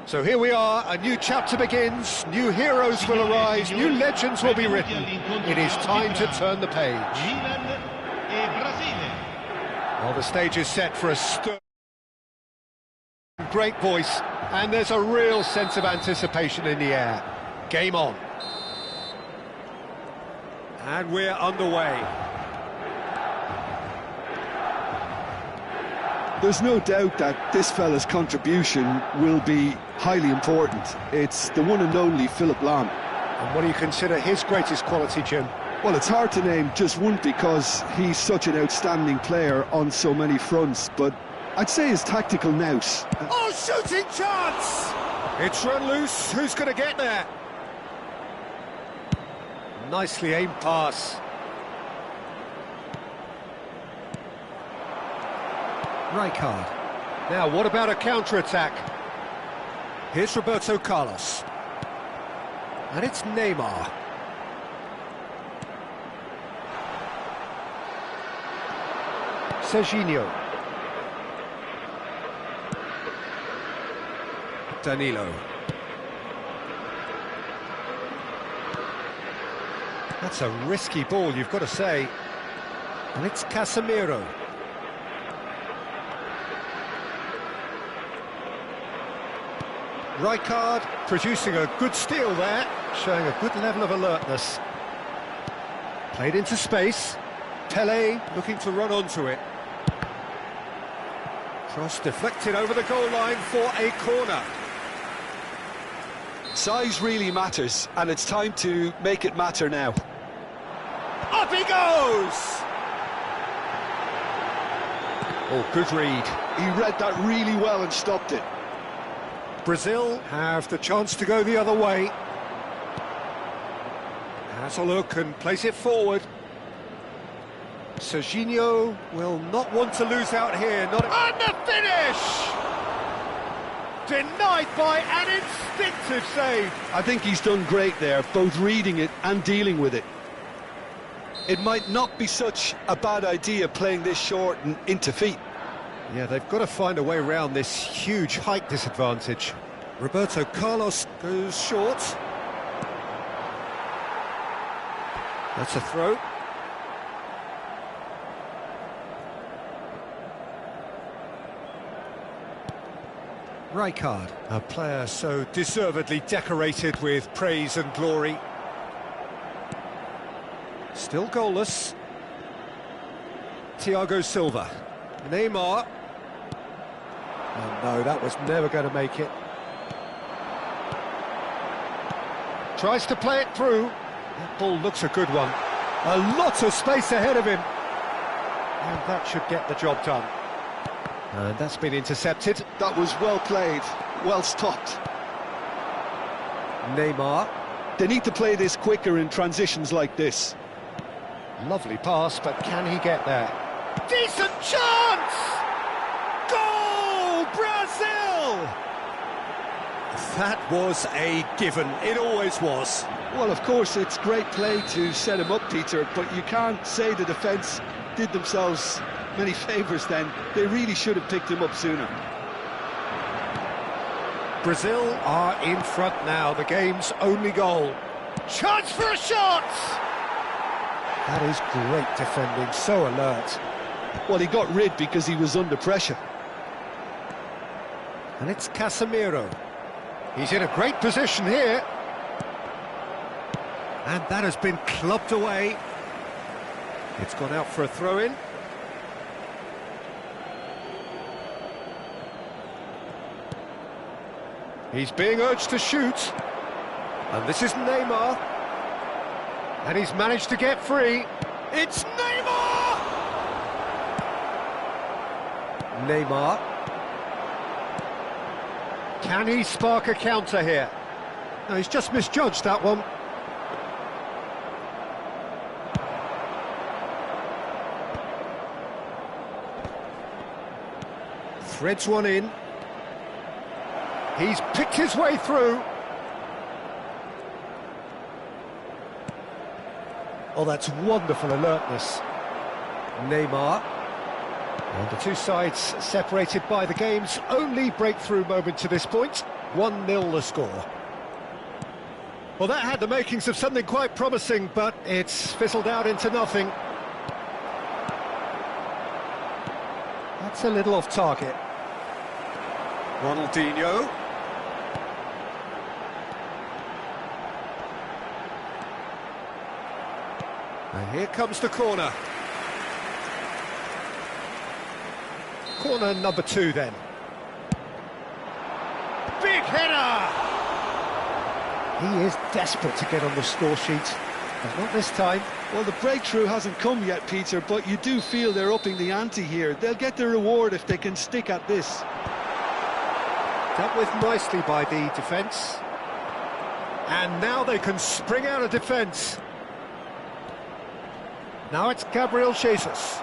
So here we are, a new chapter begins, new heroes will arise, new legends will be written. It is time to turn the page. Well, the stage is set for a great voice, and there's a real sense of anticipation in the air. Game on. And we're underway. There's no doubt that this fella's contribution will be highly important. It's the one and only Philip Lahm. And what do you consider his greatest quality, Jim? Well, it's hard to name just one because he's such an outstanding player on so many fronts, but I'd say his tactical nous. Oh, shooting chance! It's run loose, who's going to get there? Nicely aimed pass. Rijkaard. Now, what about a counter-attack? Here's Roberto Carlos. And it's Neymar. Serginho. Danilo. That's a risky ball, you've got to say. And it's Casemiro. Rijkaard producing a good steal there, showing a good level of alertness. Played into space. Pelé looking to run onto it. Cross deflected over the goal line for a corner. Size really matters, and it's time to make it matter now. Up he goes! Oh, good read. He read that really well and stopped it. Brazil have the chance to go the other way. Has a look and place it forward. Serginho will not want to lose out here. And the finish! Denied by an instinctive save. I think he's done great there, both reading it and dealing with it. It might not be such a bad idea playing this short and into feet. Yeah, they've got to find a way around this huge height disadvantage. Roberto Carlos goes short. That's a throw. Rijkaard, a player so deservedly decorated with praise and glory. Still goalless. Thiago Silva. Neymar. Oh no, that was never going to make it. Tries to play it through. That ball looks a good one. A lot of space ahead of him. And that should get the job done. And that's been intercepted. That was well played, well stopped. Neymar. They need to play this quicker in transitions like this. Lovely pass, but can he get there? Decent chance! Goal, Brazil! That was a given, it always was. Well, of course, it's great play to set him up, Peter, but you can't say the defence did themselves many favours then. They really should have picked him up sooner. Brazil are in front now, the game's only goal. Chance for a shot! That is great defending, so alert. Well, he got rid because he was under pressure. And it's Casemiro. He's in a great position here. And that has been clubbed away. It's gone out for a throw-in. He's being urged to shoot. And this is Neymar. And he's managed to get free. It's Neymar! Neymar. Can he spark a counter here? No, he's just misjudged that one. Threads one in. He's picked his way through. Oh, that's wonderful alertness. Neymar. And the two sides separated by the game's only breakthrough moment to this point. 1-0 the score. Well, that had the makings of something quite promising, but it's fizzled out into nothing. That's a little off target. Ronaldinho. And here comes the corner. Corner number 2 then. Big header! He is desperate to get on the score sheet, but not this time. Well, the breakthrough hasn't come yet, Peter, but you do feel they're upping the ante here. They'll get their reward if they can stick at this. Dealt with nicely by the defence. And now they can spring out of defence. Now it's Gabriel Jesus.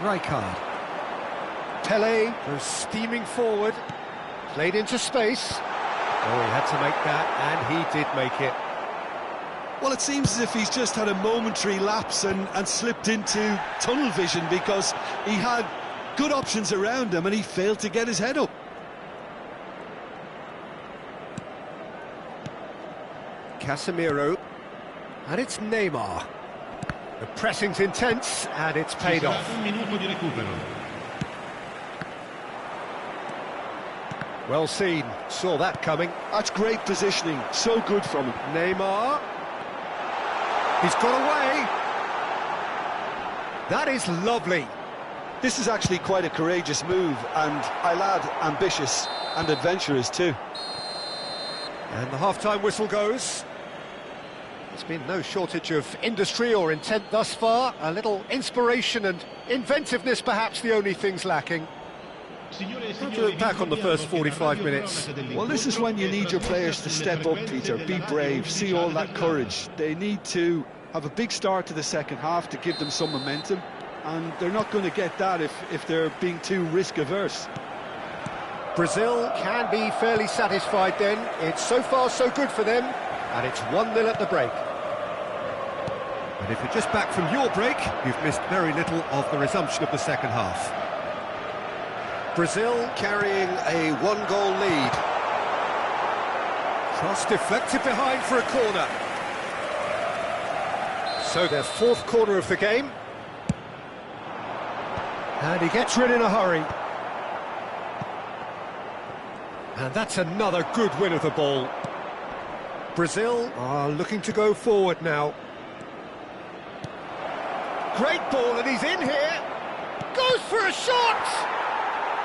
Rijkaard. Pelé goes steaming forward. Played into space. Oh, he had to make that, and he did make it. Well, it seems as if he's just had a momentary lapse and slipped into tunnel vision, because he had good options around him and he failed to get his head up. Casemiro. And it's Neymar. The pressing's intense, and it's paid off. Well seen, saw that coming. That's great positioning, so good from him. Neymar. He's got away. That is lovely. This is actually quite a courageous move, and I'll add ambitious and adventurous too. And the half-time whistle goes. There's been no shortage of industry or intent thus far. A little inspiration and inventiveness, perhaps the only things lacking. How to look back on the first 45 minutes? Well, this is when you need your players to step up, Peter. Be brave, see all that courage. They need to have a big start to the second half to give them some momentum, and they're not going to get that if they're being too risk-averse. Brazil can be fairly satisfied then. It's so far so good for them, and it's 1-0 at the break. And if you're just back from your break, you've missed very little of the resumption of the second half. Brazil carrying a 1-goal lead. Cross deflected behind for a corner. So their 4th corner of the game. And he gets rid in a hurry. And that's another good win of the ball. Brazil are looking to go forward now. Great ball, and he's in here. Goes for a shot!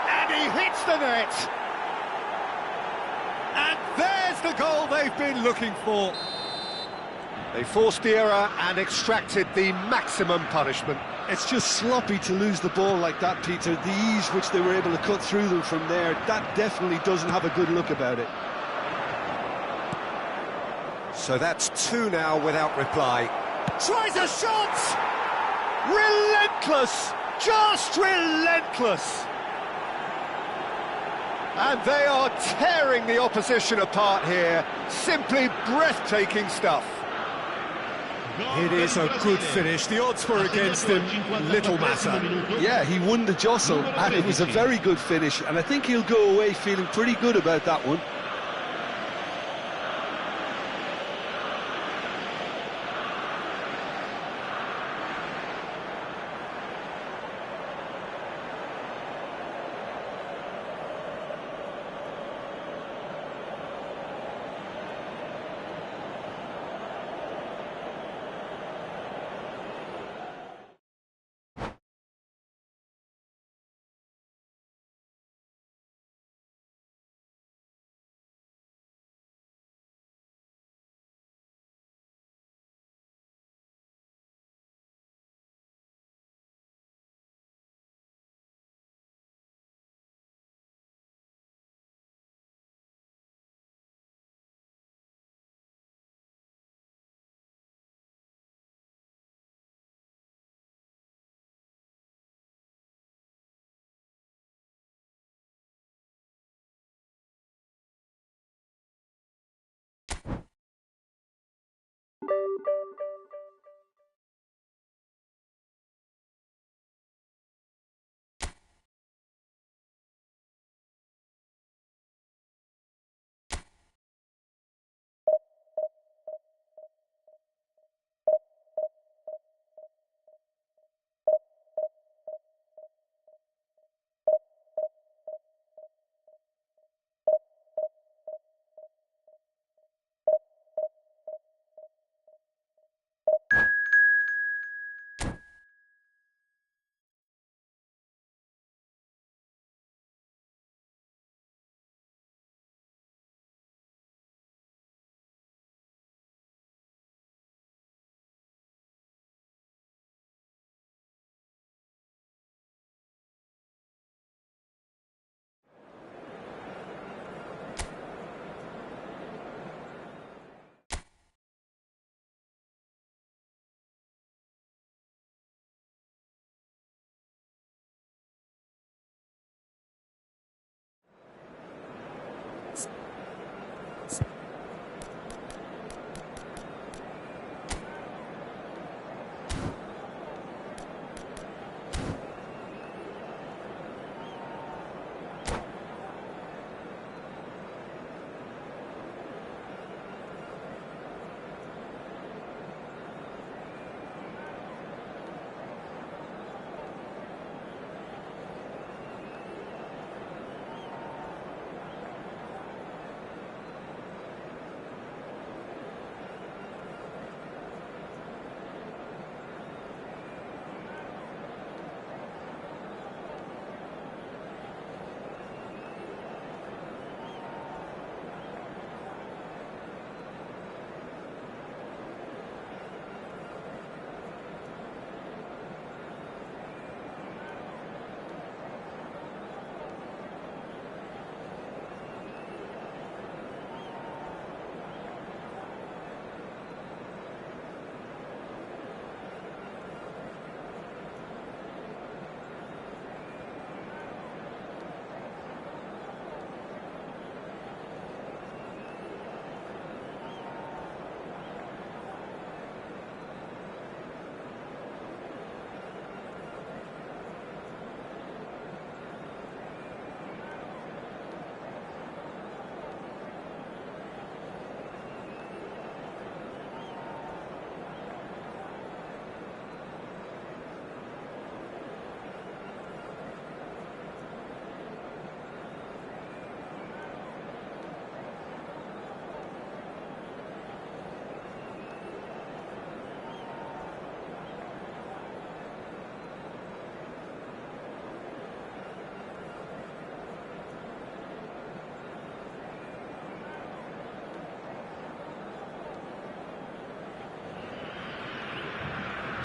And he hits the net. And there's the goal they've been looking for. They forced the error and extracted the maximum punishment. It's just sloppy to lose the ball like that, Peter. The ease which they were able to cut through them from there, that definitely doesn't have a good look about it. So that's 2 now without reply. Tries a shot! Relentless! Just relentless! And they are tearing the opposition apart here. Simply breathtaking stuff. It is a good finish. The odds were against him. Little matter. Yeah, he won the jostle, and it was a very good finish. And I think he'll go away feeling pretty good about that one.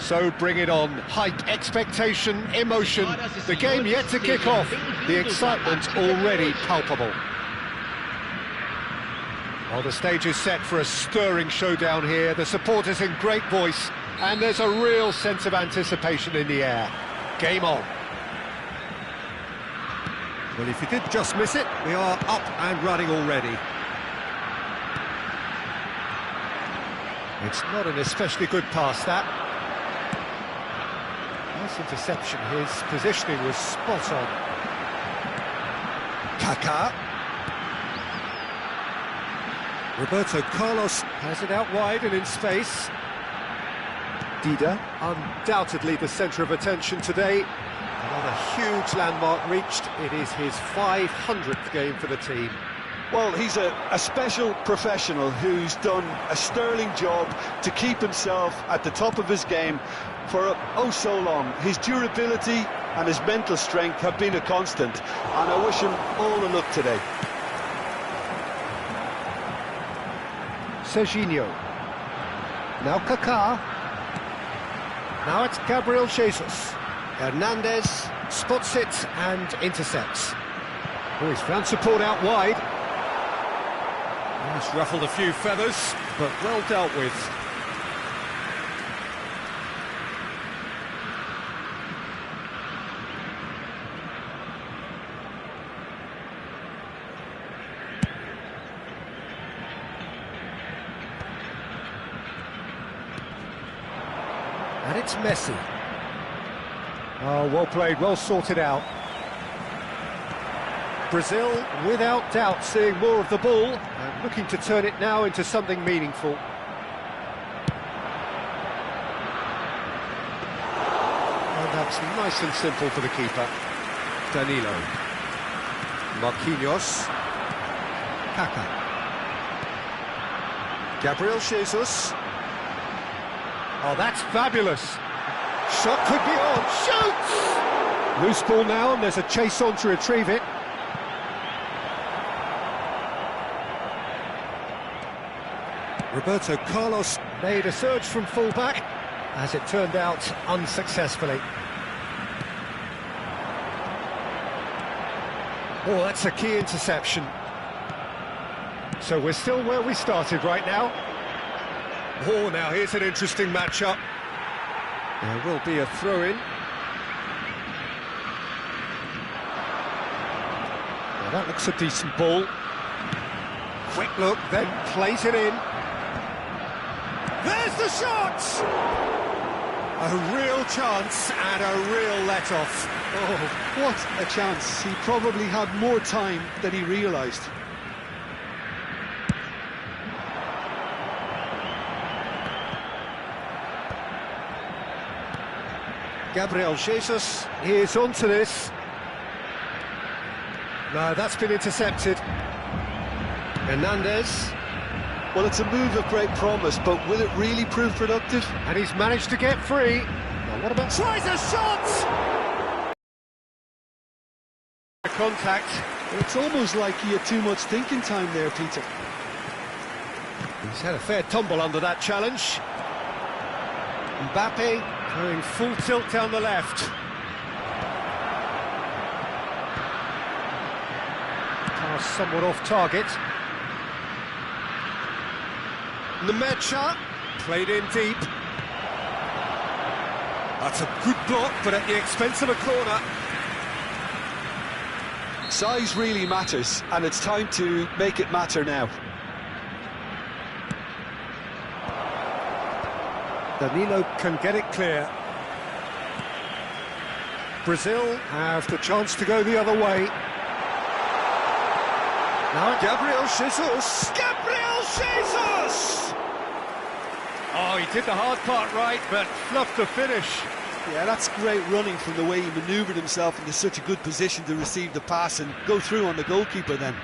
So bring it on. Hype, expectation, emotion. The game yet to kick off. The excitement already palpable. Well, the stage is set for a stirring showdown here. The supporters in great voice, and there's a real sense of anticipation in the air. Game on. Well, if you did just miss it, we are up and running already. It's not an especially good pass, that. Nice interception. His positioning was spot on. Kaká. Roberto Carlos has it out wide and in space. Dida, undoubtedly the centre of attention today. Another huge landmark reached. It is his 500th game for the team. Well, he's a special professional who's done a sterling job to keep himself at the top of his game for oh so long. His durability and his mental strength have been a constant, and I wish him all the luck today. Serginho. Now Kaká. Now it's Gabriel Jesus. Hernandez spots it and intercepts. Oh, he's found support out wide. He's ruffled a few feathers, but well dealt with. And it's Messi. Oh, well played, well sorted out. Brazil, without doubt, seeing more of the ball and looking to turn it now into something meaningful. And that's nice and simple for the keeper. Danilo. Marquinhos. Kaká. Gabriel Jesus. Oh, that's fabulous. Shot could be on. Shoots! Loose ball now, and there's a chase on to retrieve it. Roberto Carlos made a surge from full-back, as it turned out, unsuccessfully. Oh, that's a key interception. So we're still where we started right now. Oh, now here's an interesting matchup. There will be a throw-in. Now that looks a decent ball. Quick look, then plays it in. There's the shot! A real chance and a real let-off. Oh, what a chance. He probably had more time than he realised. Gabriel Jesus is onto this. No, that's been intercepted. Hernandez. Well, it's a move of great promise, but will it really prove productive? And he's managed to get free. Now, what about... Tries a shot! Contact. It's almost like he had too much thinking time there, Peter. He's had a fair tumble under that challenge. Mbappe going full tilt down the left. Pass somewhat off target. Nemecha played in deep. That's a good block, but at the expense of a corner. Size really matters, and it's time to make it matter now. Danilo can get it clear. Brazil have the chance to go the other way. Now Gabriel Jesus. Gabriel Jesus! Oh, he did the hard part right, but fluffed the finish. Yeah, that's great running from the way he manoeuvred himself into such a good position to receive the pass and go through on the goalkeeper then.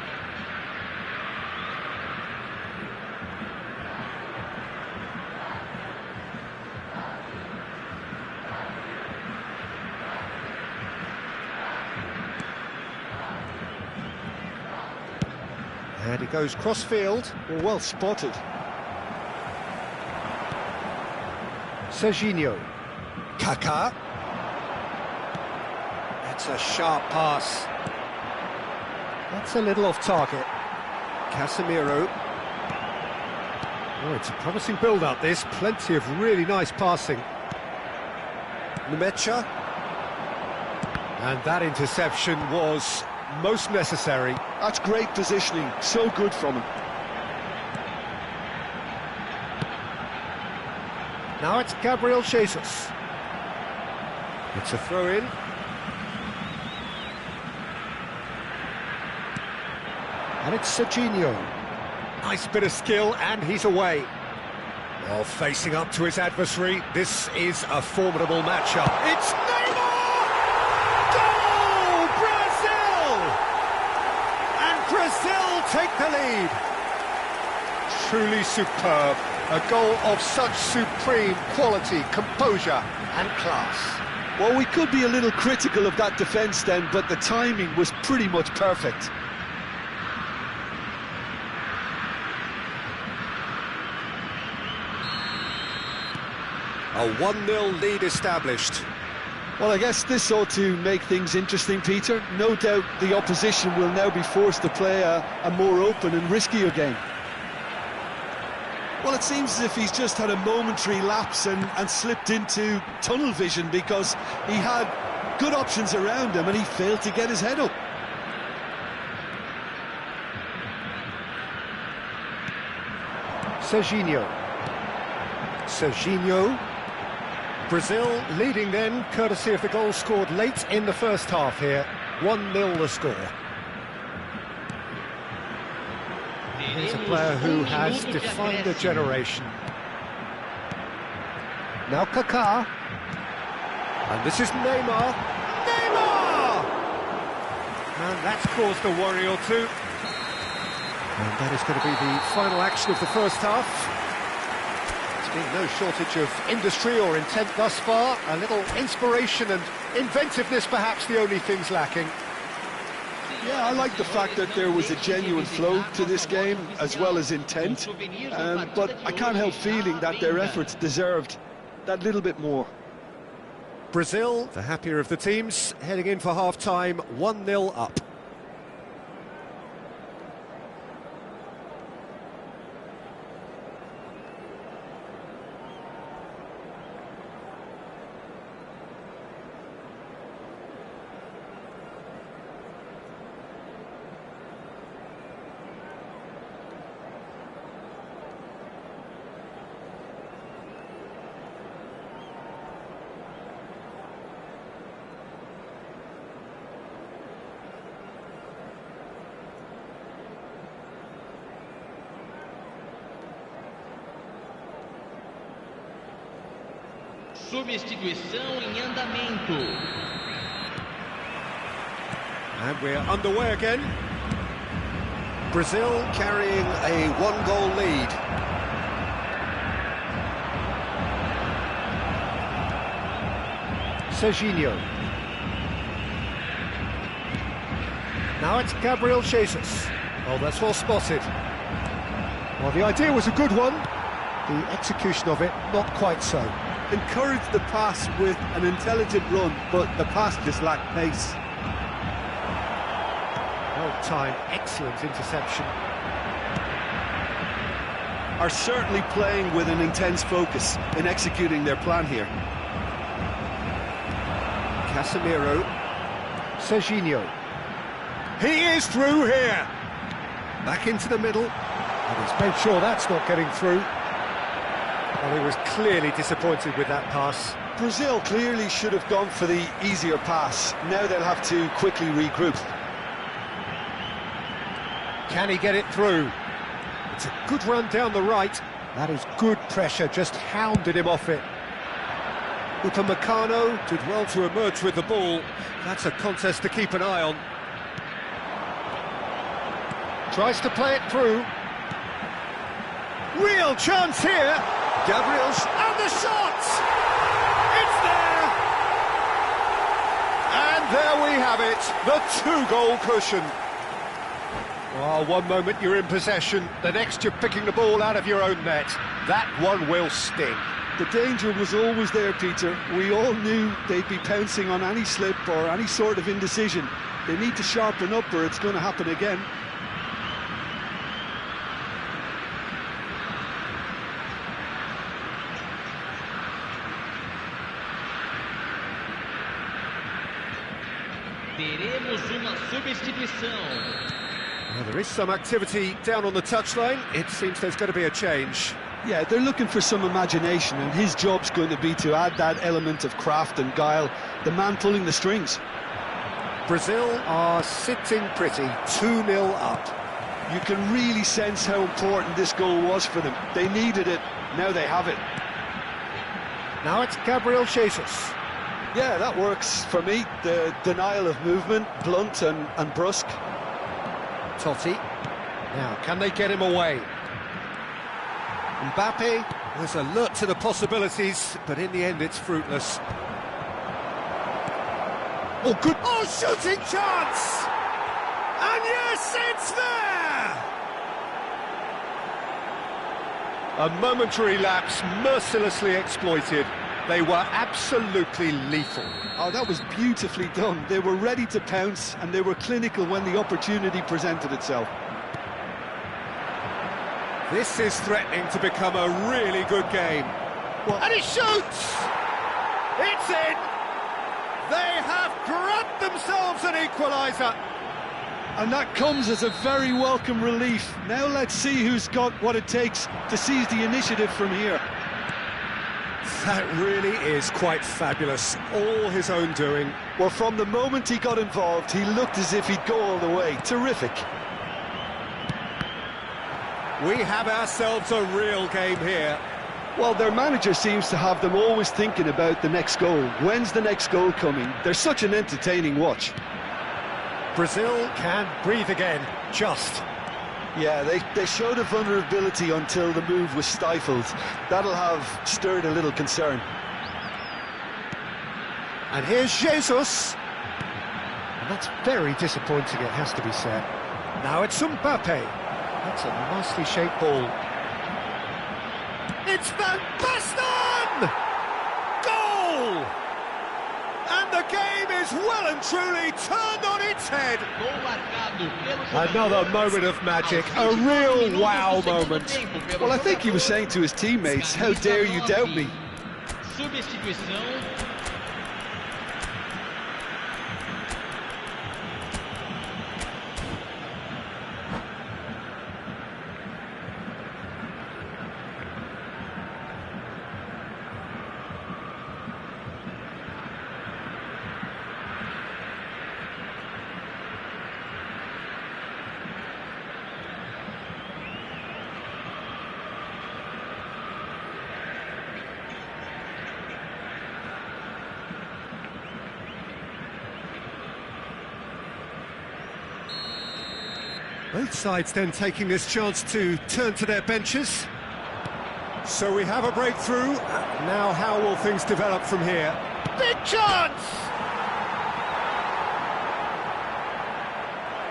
And he goes cross-field. Well spotted. Serginho. Kaká. That's a sharp pass. That's a little off target. Casemiro. Oh, it's a promising build-up, this. Plenty of really nice passing. Numecha. And that interception was most necessary. That's great positioning, so good from him. Now it's Gabriel Jesus. It's a throw-in. And it's Serginho. Nice bit of skill, and he's away. Well, facing up to his adversary, this is a formidable matchup. It's Neymar! Goal! Brazil! And Brazil take the lead. Truly superb. A goal of such supreme quality, composure and class. Well, we could be a little critical of that defence then, but the timing was pretty much perfect. A 1-0 lead established. Well, I guess this ought to make things interesting, Peter. No doubt the opposition will now be forced to play a more open and riskier game. Well, it seems as if he's just had a momentary lapse and slipped into tunnel vision, because he had good options around him and he failed to get his head up. Serginho. Brazil leading then, courtesy of the goal scored late in the first half here. 1-0 the score. Here's a player who has defined a generation. Now Kaká. And this is Neymar. Neymar! And that's caused a worry or two. And that is going to be the final action of the first half. No shortage of industry or intent thus far. A little inspiration and inventiveness, perhaps the only things lacking. Yeah, I like the fact that there was a genuine flow to this game, as well as intent. But I can't help feeling that their efforts deserved that little bit more. Brazil, the happier of the teams, heading in for half-time, 1-0 up. Substituição em andamento. And we're underway again. Brazil carrying a 1-goal lead. Serginho. Now it's Gabriel Jesus. Oh, that's well spotted. Well, the idea was a good one. The execution of it, not quite so. Encouraged the pass with an intelligent run, but the pass just lacked pace. Well timed, excellent interception. Are certainly playing with an intense focus in executing their plan here. Casemiro. Serginho. He is through here. Back into the middle. And he's made sure that's not getting through. Well, he was clearly disappointed with that pass. Brazil clearly should have gone for the easier pass. Now they'll have to quickly regroup. Can he get it through? It's a good run down the right. That is good pressure, just hounded him off it. Upamecano did well to emerge with the ball. That's a contest to keep an eye on. Tries to play it through. Real chance here. Gabriel's and the shot! It's there! And there we have it, the 2-goal cushion. Well, one moment you're in possession, the next you're picking the ball out of your own net. That one will sting. The danger was always there, Peter. We all knew they'd be pouncing on any slip or any sort of indecision. They need to sharpen up or it's going to happen again. Teremos uma substituição. Well, there is some activity down on the touchline. It seems there's going to be a change. Yeah, they're looking for some imagination, and his job's going to be to add that element of craft and guile, the man pulling the strings. Brazil are sitting pretty, 2-0 up. You can really sense how important this goal was for them. They needed it, now they have it. Now it's Gabriel Jesus. Yeah, that works for me. The denial of movement, blunt and brusque. Totti. Now, can they get him away? Mbappe was alert to the possibilities, but in the end it's fruitless. Oh, good. Oh, shooting chance! And yes, it's there! A momentary lapse, mercilessly exploited. They were absolutely lethal. Oh, that was beautifully done. They were ready to pounce, and they were clinical when the opportunity presented itself. This is threatening to become a really good game. Well, and he shoots! It's in! They have grabbed themselves an equaliser. And that comes as a very welcome relief. Now let's see who's got what it takes to seize the initiative from here. That really is quite fabulous. All his own doing. Well, from the moment he got involved, he looked as if he'd go all the way. Terrific. We have ourselves a real game here. Well, their manager seems to have them always thinking about the next goal. When's the next goal coming? They're such an entertaining watch. Brazil can breathe again, just. Yeah, they showed a vulnerability until the move was stifled. That'll have stirred a little concern. And here's Jesus. And that's very disappointing, it has to be said. Now it's Mbappe. That's a nicely shaped ball. It's Van Basten! Goal! And the game is well and truly turned on its head. Another moment of magic, a real wow moment. Well, I think he was saying to his teammates, how dare you doubt me? Substituição. Both sides then taking this chance to turn to their benches. So we have a breakthrough. Now how will things develop from here? Big chance!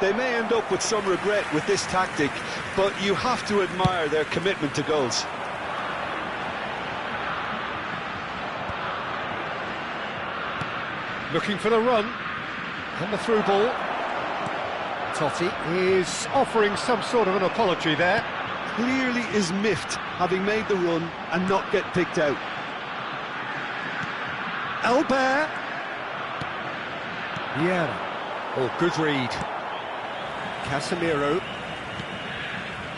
They may end up with some regret with this tactic, but you have to admire their commitment to goals. Looking for the run. And the through ball. Totti is offering some sort of an apology there. Clearly is miffed, having made the run and not get picked out. Albert. Yeah. Oh, good read. Casemiro.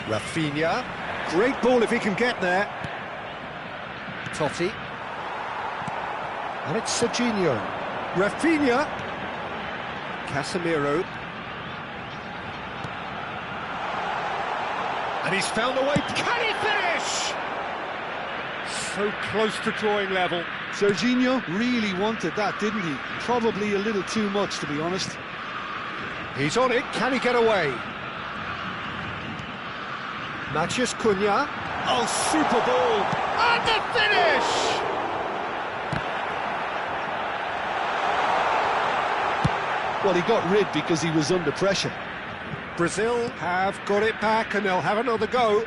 Rafinha. Great ball if he can get there. Totti. And it's Serginho. Rafinha. Casemiro. And he's found a way. Can he finish? So close to drawing level. Serginho really wanted that, didn't he? Probably a little too much, to be honest. He's on it. Can he get away? Matheus Cunha. Oh, super ball. And the finish! Well, he got rid because he was under pressure. Brazil have got it back and they'll have another go.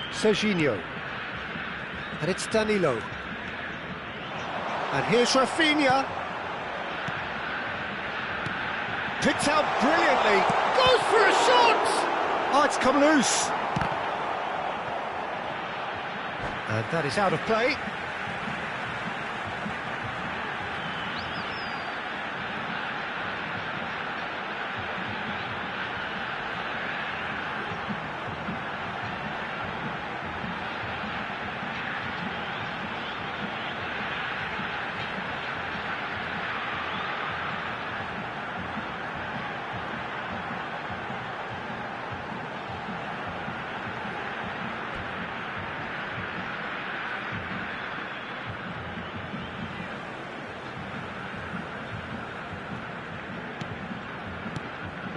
Serginho. And it's Danilo. And here's Rafinha. Picked out brilliantly. Goes for a shot! Oh, it's come loose. And that is out of play.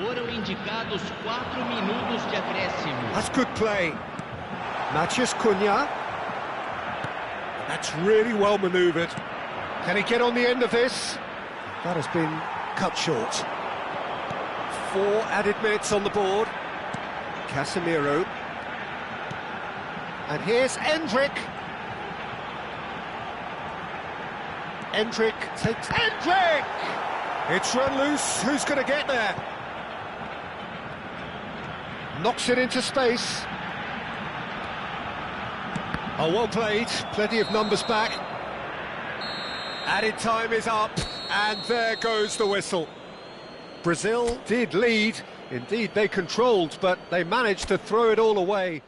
Foram indicados 4 minutos de acréscimo. That's good play. Matheus Cunha. That's really well manoeuvred. Can he get on the end of this? That has been cut short. 4 added minutes on the board. Casemiro. And here's Endrick. Endrick takes... Endrick! It's run loose. Who's going to get there? Knocks it into space. Oh, well played. Plenty of numbers back. Added time is up, and there goes the whistle. Brazil did lead. Indeed, they controlled, but they managed to throw it all away.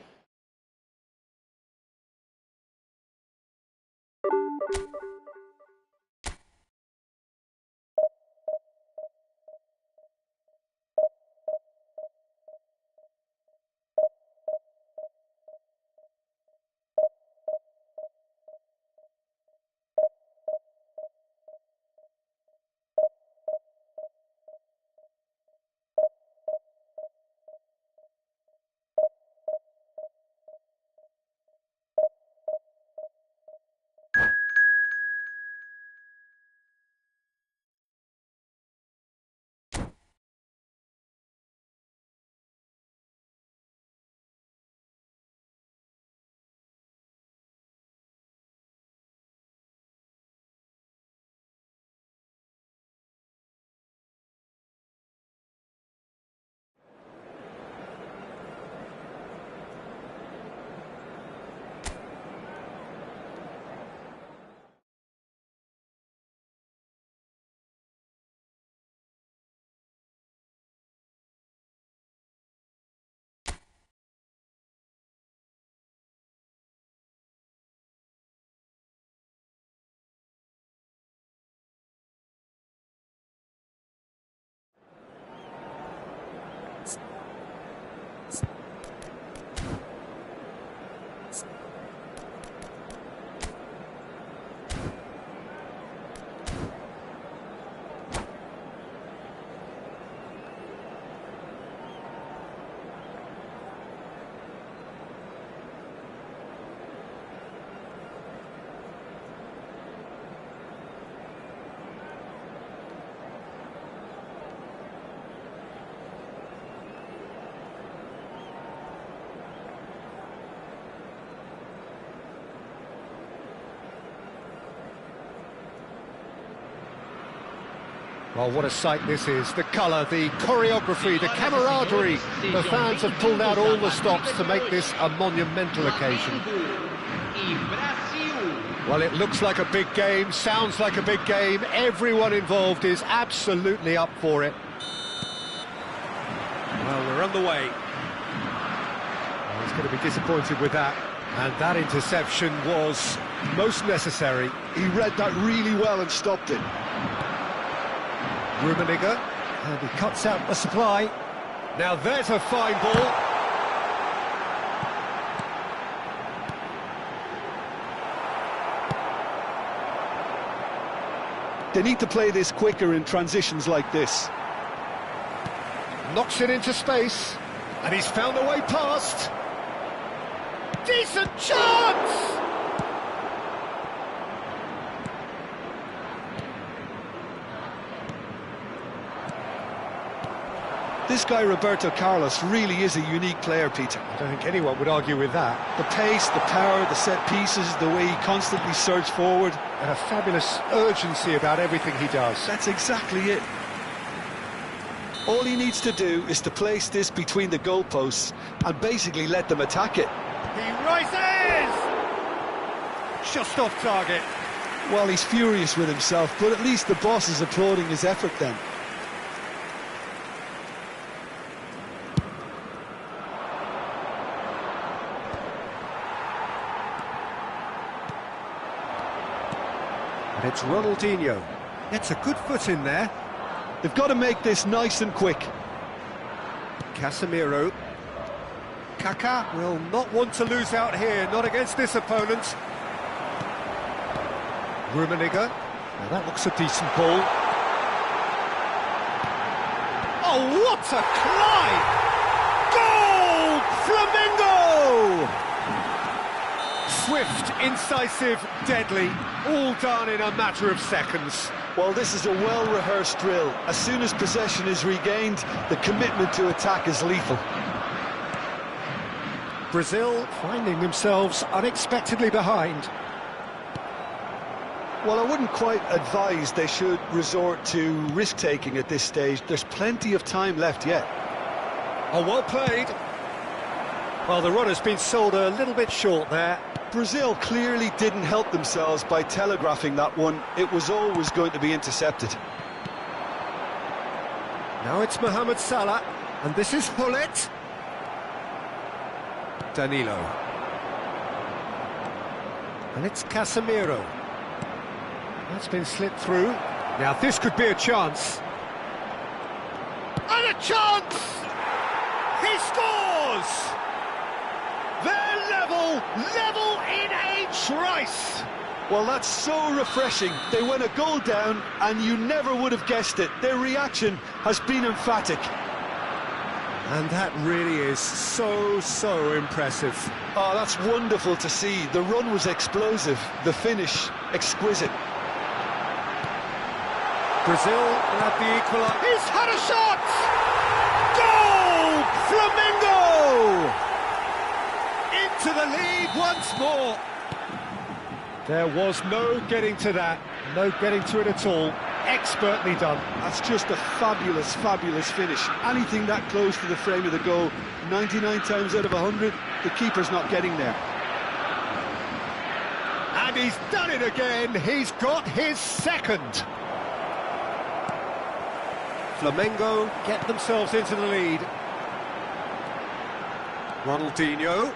Well, what a sight this is. The colour, the choreography, the camaraderie. The fans have pulled out all the stops to make this a monumental occasion. Well, it looks like a big game, sounds like a big game. Everyone involved is absolutely up for it. Well, we're on the way. Well, he's going to be disappointed with that. And that interception was most necessary. He read that really well and stopped it. Rummenigge, and he cuts out the supply. Now there's a fine ball. They need to play this quicker in transitions like this. Knocks it into space, and he's found a way past. Decent chance! This guy, Roberto Carlos, really is a unique player, Peter. I don't think anyone would argue with that. The pace, the power, the set pieces, the way he constantly surged forward. And a fabulous urgency about everything he does. That's exactly it. All he needs to do is to place this between the goalposts and basically let them attack it. He rises! Just off target. Well, he's furious with himself, but at least the boss is applauding his effort then. And it's Ronaldinho. Gets a good foot in there. They've got to make this nice and quick. Casemiro. Kaká will not want to lose out here, not against this opponent. Rummenigge. Now that looks a decent ball. Oh, what a climb! Goal! Flamengo! Swift, incisive, deadly, all done in a matter of seconds. Well, this is a well-rehearsed drill. As soon as possession is regained, the commitment to attack is lethal. Brazil finding themselves unexpectedly behind. Well, I wouldn't quite advise they should resort to risk-taking at this stage. There's plenty of time left yet. Oh, well played. Well, the run has been sold a little bit short there. Brazil clearly didn't help themselves by telegraphing that one. It was always going to be intercepted. Now it's Mohamed Salah, and this is Hullet. Danilo. And it's Casemiro. That's been slipped through. Now this could be a chance. And a chance! He scores! They're level in a trice! Well, that's so refreshing. They went a goal down, and you never would have guessed it. Their reaction has been emphatic. And that really is so impressive. Oh, that's wonderful to see. The run was explosive, the finish exquisite. Brazil grab the equaliser. He's had a shot! Goal! Flamengo! Into the lead once more. There was no getting to that, no getting to it at all. Expertly done. That's just a fabulous finish. Anything that close to the frame of the goal, 99 times out of 100, the keeper's not getting there. And he's done it again. He's got his second. Flamengo get themselves into the lead. Ronaldinho.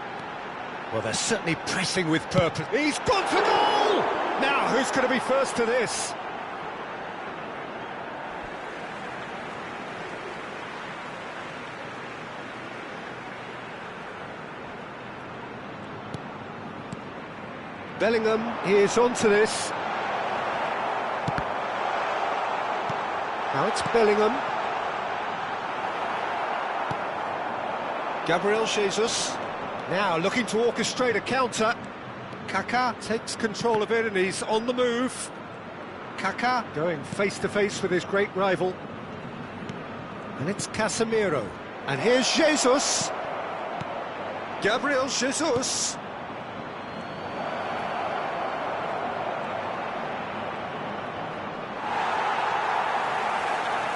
Well, they're certainly pressing with purpose. He's gone for goal! Now, who's going to be first to this? Bellingham is onto this. Now it's Bellingham. Gabriel Jesus. Now looking to orchestrate a counter. Kaká takes control of it and he's on the move. Kaká going face to face with his great rival. And it's Casemiro. And here's Jesus. Gabriel Jesus.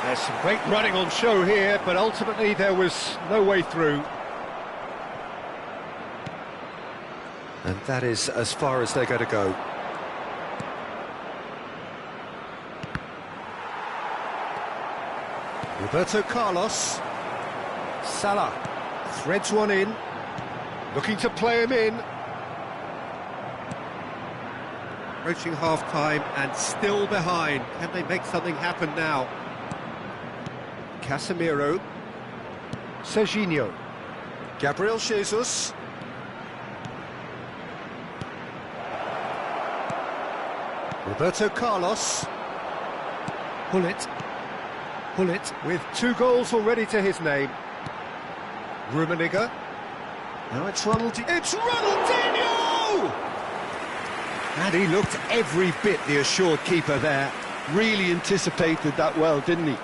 There's some great running on show here, but ultimately there was no way through. And that is as far as they're going to go. Roberto Carlos. Salah threads one in, looking to play him in. Approaching half-time and still behind. Can they make something happen now? Casemiro. Serginho. Gabriel Jesus. Roberto Carlos. Hullet with 2 goals already to his name. Rummenigge. Now it's Ronaldinho. It's Ronaldinho! And he looked every bit the assured keeper there. Really anticipated that well, didn't he?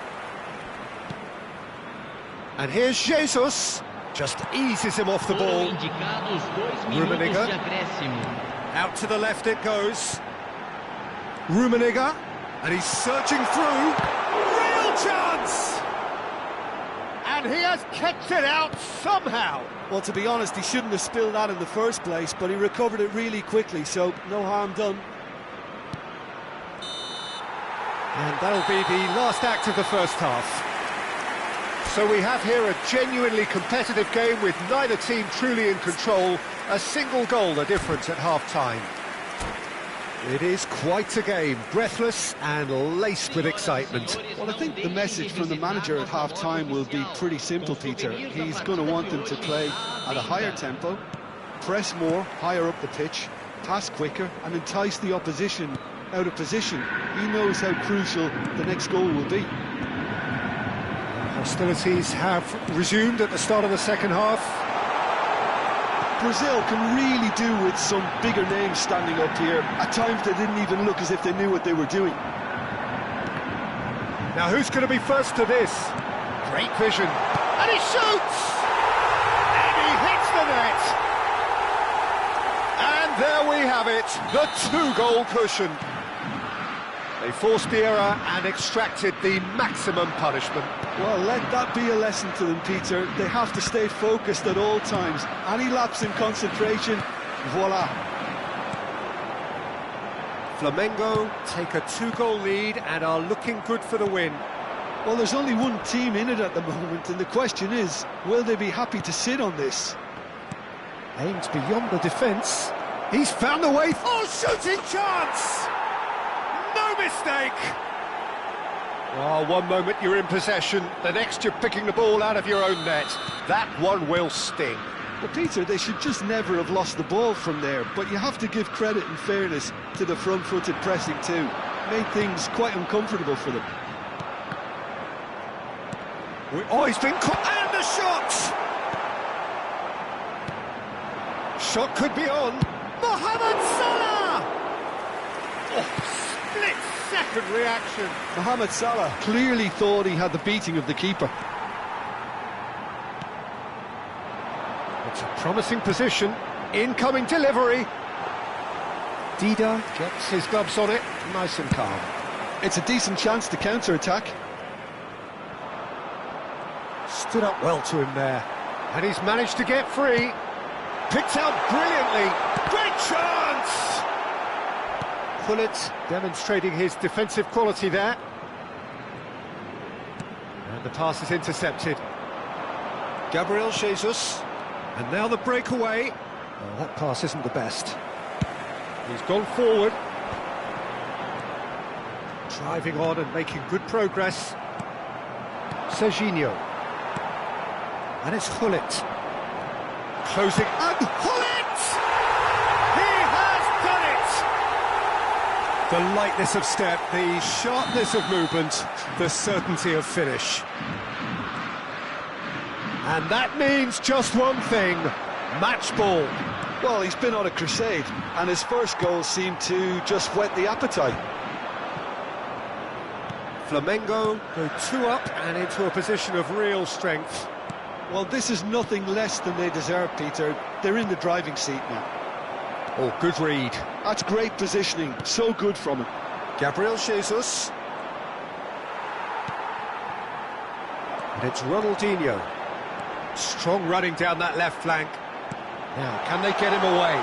And here's Jesus, just eases him off the ball. Indicados 2 minutos de acréscimo. Out to the left it goes. Rummenigge, and he's searching through. Real chance! And he has kicked it out somehow. Well, to be honest, he shouldn't have spilled that in the first place, but he recovered it really quickly, so no harm done. And that'll be the last act of the first half. So we have here a genuinely competitive game with neither team truly in control. A single goal the difference at half-time. It is quite a game, breathless and laced with excitement. Well, I think the message from the manager at half-time will be pretty simple, Peter. He's going to want them to play at a higher tempo, press more, higher up the pitch, pass quicker, and entice the opposition out of position. He knows how crucial the next goal will be. Hostilities have resumed at the start of the second half. Brazil can really do with some bigger names standing up here. At times they didn't even look as if they knew what they were doing. Now who's going to be first to this? Great vision. And he shoots! And he hits the net! And there we have it, the 2-goal cushion. They forced the error and extracted the maximum punishment. Well, let that be a lesson to them, Peter. They have to stay focused at all times. Any lapse in concentration, voila. Flamengo take a 2-goal lead and are looking good for the win. Well, there's only one team in it at the moment, and the question is, will they be happy to sit on this? Aims beyond the defence. He's found the way. Oh, shooting chance! No mistake! Oh, one moment you're in possession, the next you're picking the ball out of your own net. That one will sting. Well, Peter, they should just never have lost the ball from there, but you have to give credit and fairness to the front-footed pressing too. Made things quite uncomfortable for them. Oh, he's been caught, and the shot! Shot could be on. Mohamed Salah! Oh, split-second reaction. Mohamed Salah clearly thought he had the beating of the keeper. It's a promising position. Incoming delivery. Dida gets his gloves on it, nice and calm. It's a decent chance to counter-attack. Stood up well to him there. And he's managed to get free. Picked out brilliantly. Great chance! Pullet demonstrating his defensive quality there. And the pass is intercepted. Gabriel Jesus. And now the breakaway. Well, that pass isn't the best. He's gone forward. Driving on and making good progress. Serginho. And it's Hullet. Closing, and Hullet! He has done it! The lightness of step, the sharpness of movement, the certainty of finish. And that means just one thing, match ball. Well, he's been on a crusade, and his first goal seemed to just whet the appetite. Flamengo go 2 up and into a position of real strength. Well, this is nothing less than they deserve, Peter. They're in the driving seat now. Oh, good read. That's great positioning, so good from him. Gabriel Jesus. And it's Ronaldinho. Strong running down that left flank. Now, can they get him away?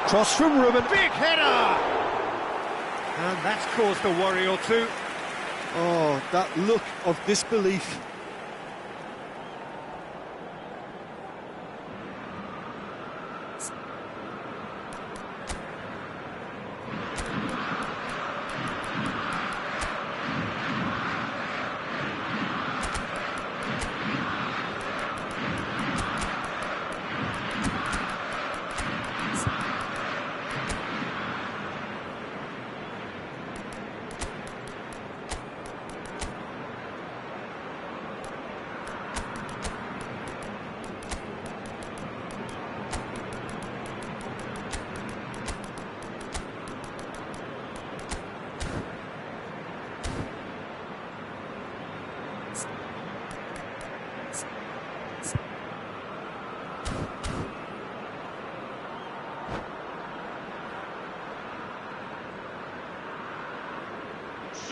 Cross from Ruben. Big header! And that's caused a worry or two. Oh, that look of disbelief.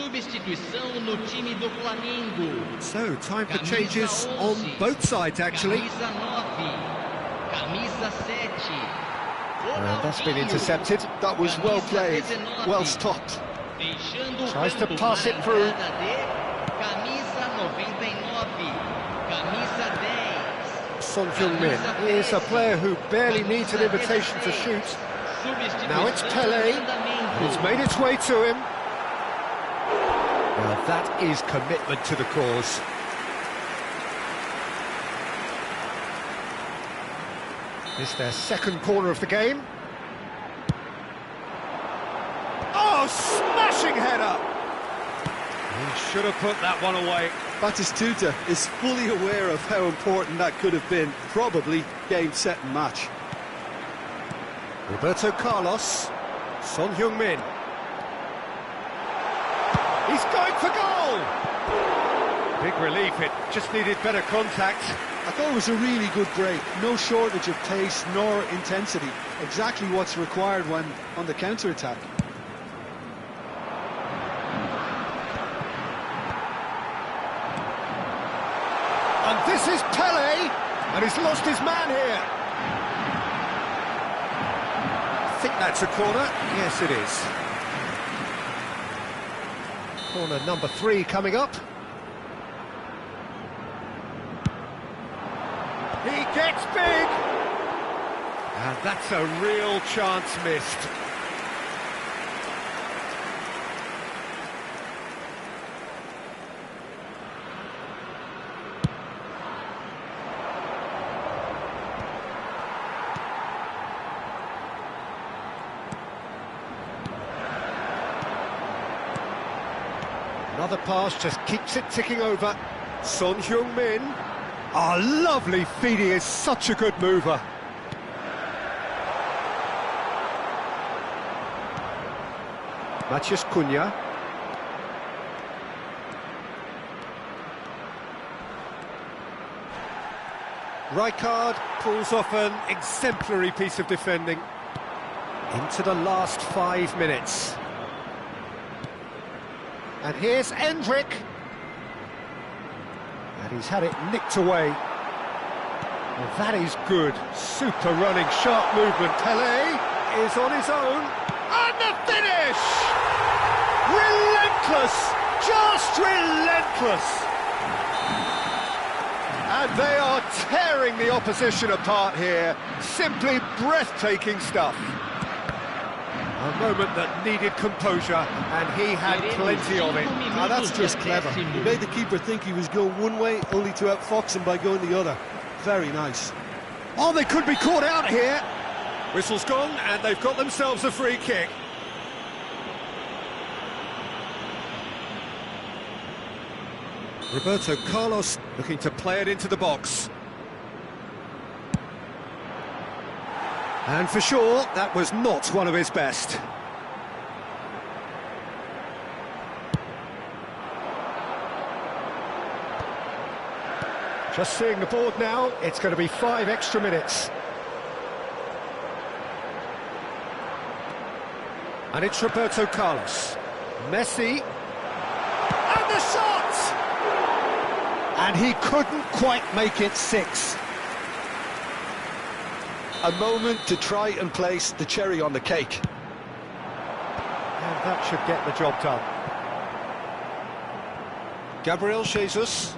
Substituição no time do Flamengo. So, time for changes on both sides, actually. Camisa 9. Camisa 7. And that's been intercepted. That was well played, well stopped. Tries to pass it through. Camisa 99. Camisa 10. Son Heung-min is a player who barely needs an invitation to shoot. Now it's Pelé. It's made its way to him. Well, that is commitment to the cause. It's their second corner of the game. Oh, smashing header! He should have put that one away. Batistuta is fully aware of how important that could have been. Probably game, set and match. Roberto Carlos, Son Heung-min. He's going for goal! Big relief, it just needed better contact. I thought it was a really good break. No shortage of pace nor intensity. Exactly what's required when on the counter-attack. And this is Pelé, and he's lost his man here. I think that's a corner. Yes, it is. Corner number 3 coming up. He gets big! And that's a real chance missed. Another pass just keeps it ticking over. Son Heung-min. Oh, lovely feed, he is such a good mover. Matheus Cunha. Rijkaard pulls off an exemplary piece of defending. Into the last 5 minutes. And here's Endrick. And he's had it nicked away. Well, that is good. Super running, sharp movement. Pelé is on his own. And the finish! Relentless! Just relentless! And they are tearing the opposition apart here. Simply breathtaking stuff. A moment that needed composure, and he had plenty of it. Now that's just clever. He made the keeper think he was going one way, only to outfox him by going the other. Very nice. Oh, they could be caught out here. Whistle's gone, and they've got themselves a free kick. Roberto Carlos looking to play it into the box. And for sure, that was not one of his best. Just seeing the board now, it's going to be 5 extra minutes. And it's Roberto Carlos. Messi. And the shot! And he couldn't quite make it 6. A moment to try and place the cherry on the cake. And that should get the job done. Gabriel Jesus.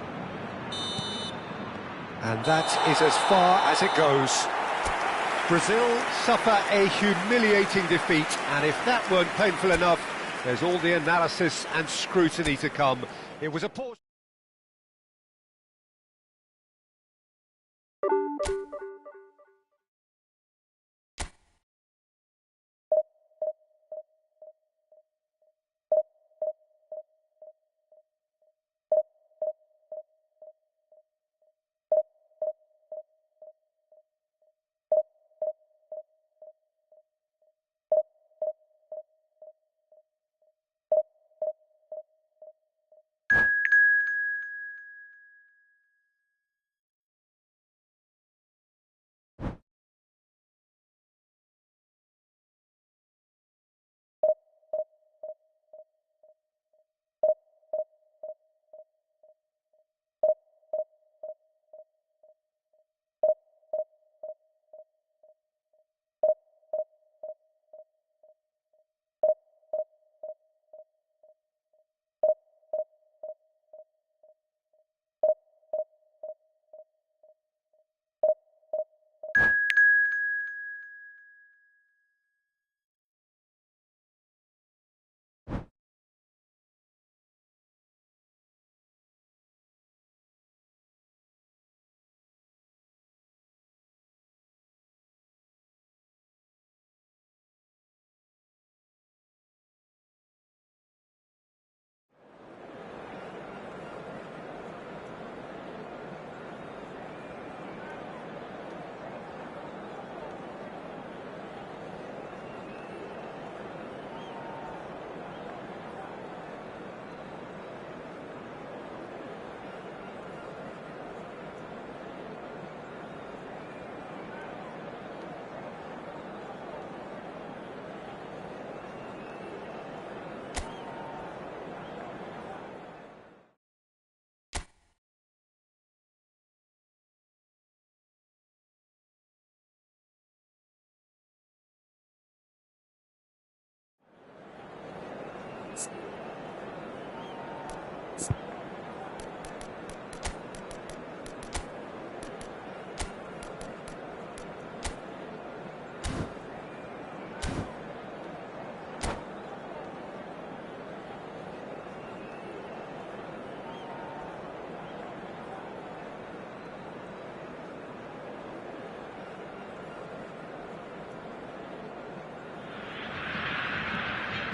And that is as far as it goes. Brazil suffer a humiliating defeat, and if that weren't painful enough, there's all the analysis and scrutiny to come. It was a poor...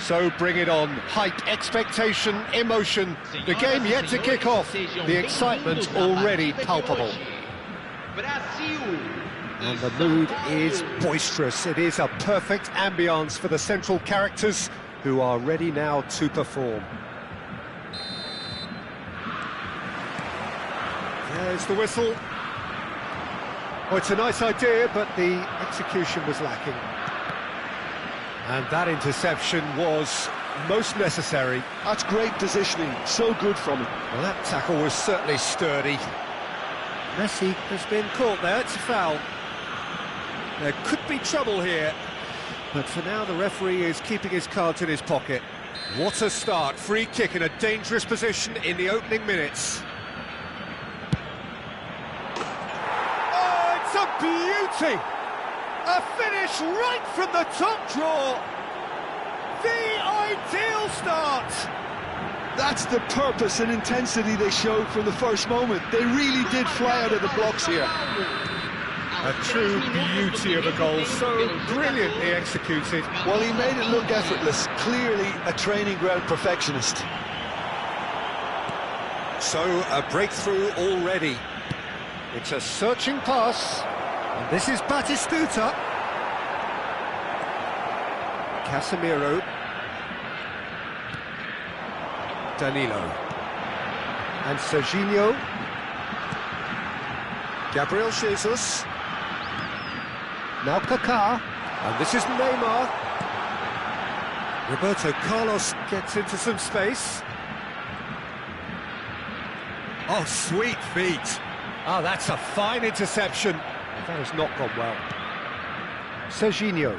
So bring it on. Hype, expectation, emotion. The game yet to kick off. The excitement already palpable. And the mood is boisterous. It is a perfect ambience for the central characters who are ready now to perform. There's the whistle. Oh, it's a nice idea, but the execution was lacking. And that interception was most necessary. That's great positioning, so good from him. Well, that tackle was certainly sturdy. Messi has been caught there, it's a foul. There could be trouble here, but for now the referee is keeping his cards in his pocket. What a start, free kick in a dangerous position in the opening minutes. Oh, it's a beauty! A finish right from the top draw. The ideal start. That's the purpose and intensity they showed from the first moment. They really did fly out of the blocks here. A true beauty of a goal, so brilliantly executed. Well, he made it look effortless. Clearly a training ground perfectionist. So, a breakthrough already. It's a searching pass. And this is Batistuta. Casemiro. Danilo. And Serginho. Gabriel Jesus. Now Kaká. And this is Neymar. Roberto Carlos gets into some space. Oh, sweet feet. Oh, that's a fine interception. That has not gone well. Serginho.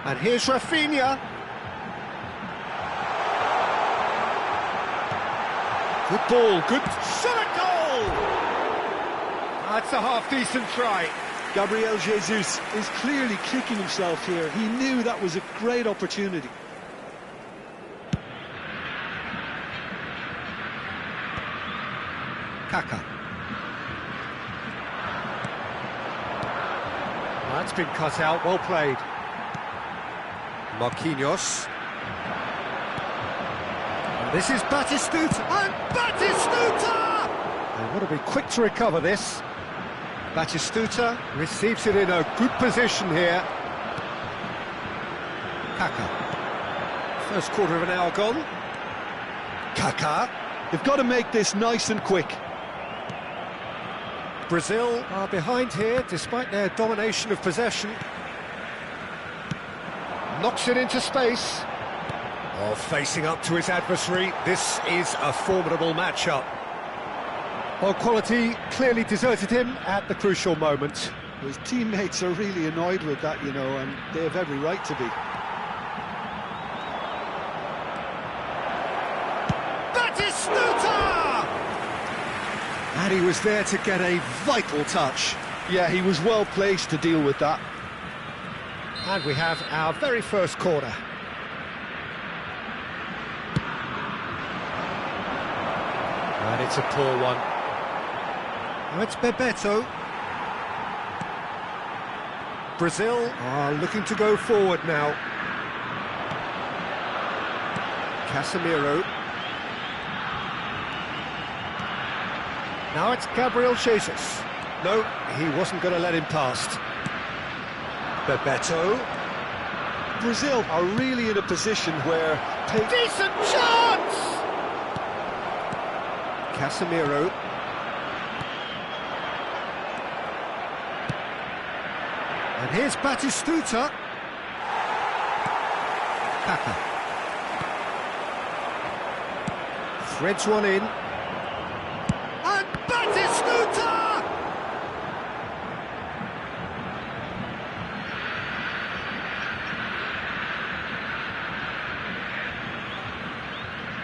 And here's Rafinha. Good ball, good shot at goal! That's a half-decent try. Gabriel Jesus is clearly kicking himself here. He knew that was a great opportunity. Kaká. That's been cut out, well played. Marquinhos. And this is Batistuta, and Batistuta! They want to be quick to recover this. Batistuta receives it in a good position here. Kaká. First quarter of an hour gone. Kaká. They've got to make this nice and quick. Brazil are behind here, despite their domination of possession. Knocks it into space. Oh, facing up to his adversary, this is a formidable matchup. Well, quality clearly deserted him at the crucial moment. His teammates are really annoyed with that, you know, and they have every right to be. Batistuta! And he was there to get a vital touch. Yeah, he was well placed to deal with that. And we have our very first corner. And it's a poor one. Now it's Bebeto. Brazil are looking to go forward now. Casemiro. Now it's Gabriel Jesus. No, he wasn't going to let him past. Bebeto. Brazil are really in a position where... Decent chance! Casemiro. And here's Batistuta. Kaká. Threads one in. And Batistuta!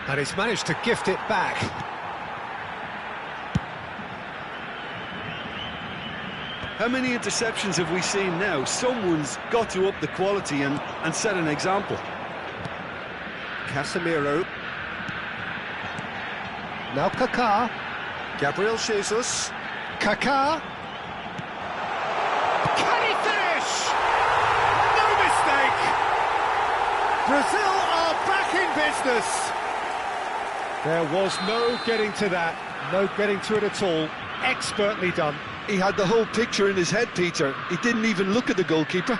And he's managed to gift it back. How many interceptions have we seen now? Someone's got to up the quality and set an example. Casemiro. Now Kaká. Gabriel Jesus. Kaká. Can he finish? No mistake! Brazil are back in business. There was no getting to that, no getting to it at all. Expertly done. He had the whole picture in his head, Peter. He didn't even look at the goalkeeper.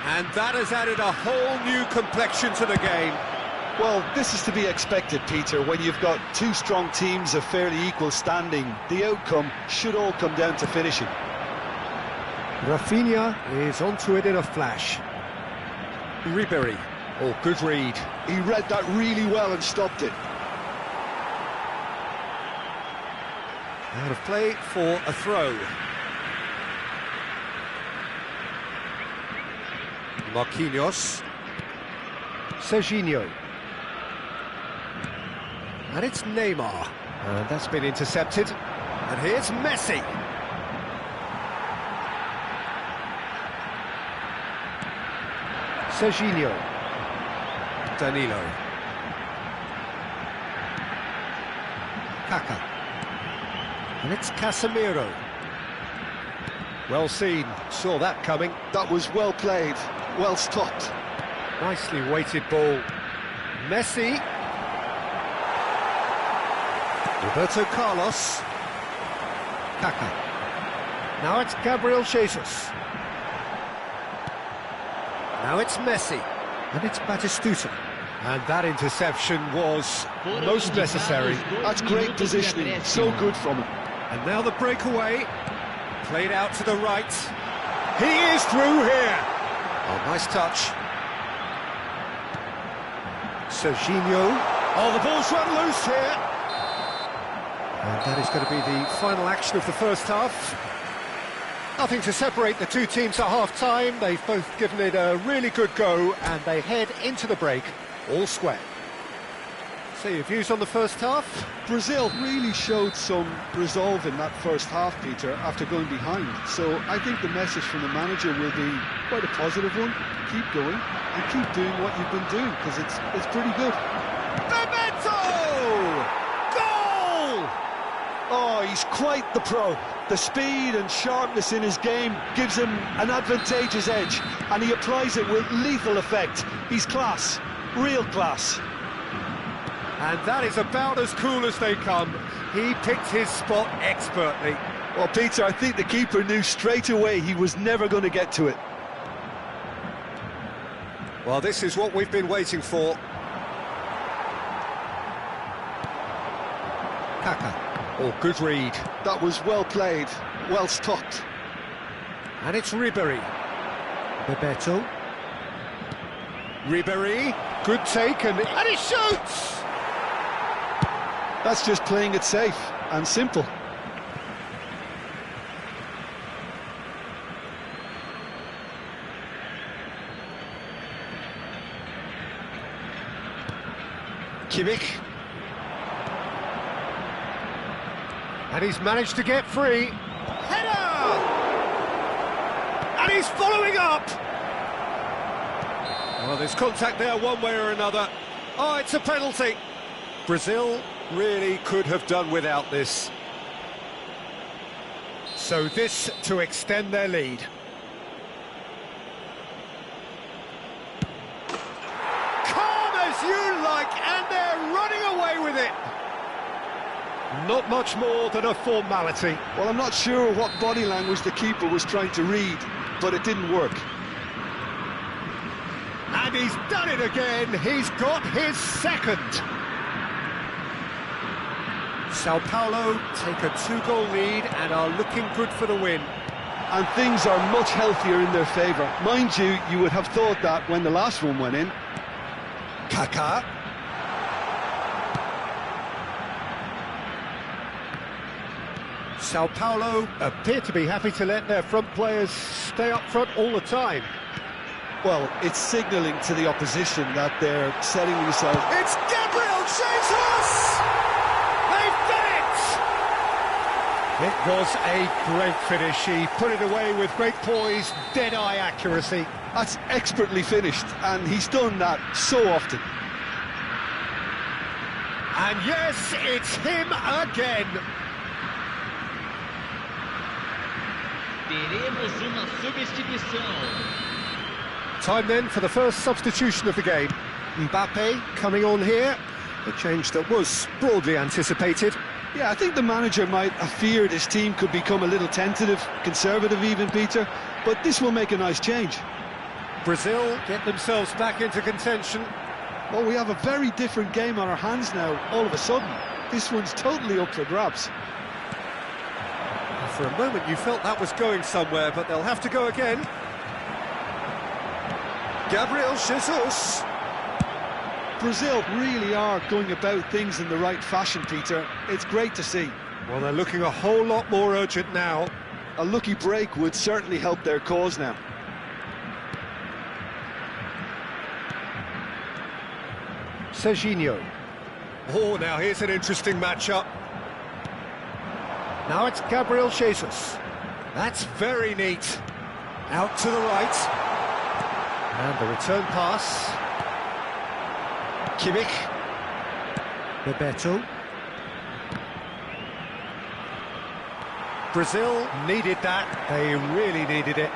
And that has added a whole new complexion to the game. Well, this is to be expected, Peter, when you've got two strong teams of fairly equal standing. The outcome should all come down to finishing. Rafinha is onto it in a flash. Ribéry. Oh, good read. He read that really well and stopped it. Out of play for a throw. Marquinhos. Serginho. And it's Neymar. And that's been intercepted. And here's Messi. Serginho. Danilo. Kaká. And it's Casemiro. Well seen, saw that coming. That was well played, well stopped. Nicely weighted ball. Messi. Roberto Carlos. Kaká. Now it's Gabriel Jesus. Now it's Messi. And it's Batistuta. And that interception was most necessary. That's great positioning, so good from him. And now the breakaway. Played out to the right. He is through here. Oh, nice touch. Serginho. Oh, the ball's run loose here. And that is going to be the final action of the first half. Nothing to separate the two teams at half-time. They've both given it a really good go, and they head into the break all square. So your views on the first half? Brazil really showed some resolve in that first half, Peter, after going behind. So I think the message from the manager will be quite a positive one. Keep going and keep doing what you've been doing, because it's pretty good. Goal! Oh, he's quite the pro. The speed and sharpness in his game gives him an advantageous edge, and he applies it with lethal effect. He's class, real class. And that is about as cool as they come. He picked his spot expertly. Well, Peter, I think the keeper knew straight away he was never going to get to it. Well, this is what we've been waiting for. Kaká. Oh, good read. That was well played, well stopped. And it's Ribéry. Bebeto. Ribéry. Good take, and he shoots! That's just playing it safe and simple. Kimmich. And he's managed to get free. Header! And he's following up! Well, there's contact there one way or another. Oh, it's a penalty. Brazil really could have done without this. So this to extend their lead. Calm as you like, and they're running away with it. Not much more than a formality. Well, I'm not sure what body language the keeper was trying to read, but it didn't work. And he's done it again. He's got his second. Sao Paulo take a 2-goal lead and are looking good for the win. And things are much healthier in their favour. Mind you, you would have thought that when the last one went in. Kaká. Sao Paulo appear to be happy to let their front players stay up front all the time. Well, it's signalling to the opposition that they're setting themselves... It's Gabriel Jesus! They've done it! It was a great finish. He put it away with great poise, dead-eye accuracy. That's expertly finished, and he's done that so often. And yes, it's him again. Teremos uma substituição. Time then for the first substitution of the game. Mbappe coming on here, a change that was broadly anticipated. Yeah, I think the manager might have feared his team could become a little tentative, conservative even, Peter, but this will make a nice change. Brazil get themselves back into contention. Well, we have a very different game on our hands now, all of a sudden. This one's totally up for grabs. For a moment you felt that was going somewhere, but they'll have to go again. Gabriel Jesus. Brazil really are going about things in the right fashion, Peter. It's great to see. Well, they're looking a whole lot more urgent now. A lucky break would certainly help their cause now. Serginho. Oh, now here's an interesting matchup. Now it's Gabriel Jesus. That's very neat. Out to the right. And the return pass. Kimmich. Bebeto. Brazil needed that. They really needed it.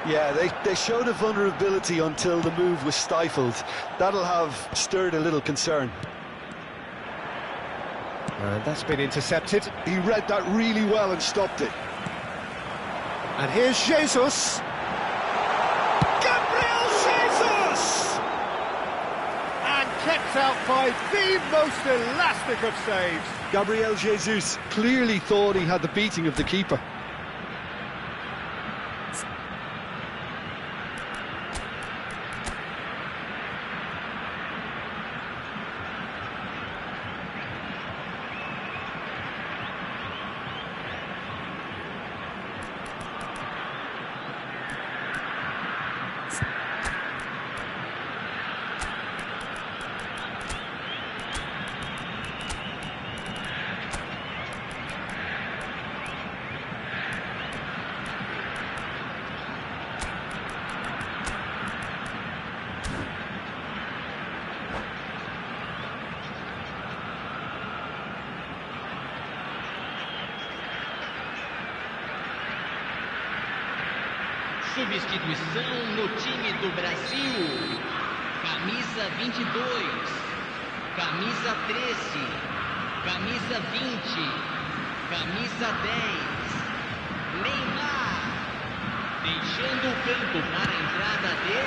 Yeah, they showed a vulnerability until the move was stifled. That'll have stirred a little concern. And that's been intercepted. He read that really well and stopped it. And here's Jesus. Gabriel Jesus! And kept out by the most elastic of saves. Gabriel Jesus clearly thought he had the beating of the keeper. Substituição no time do Brasil. Camisa 22, camisa 13, camisa 20, camisa 10. Neymar. Deixando o campo para a entrada de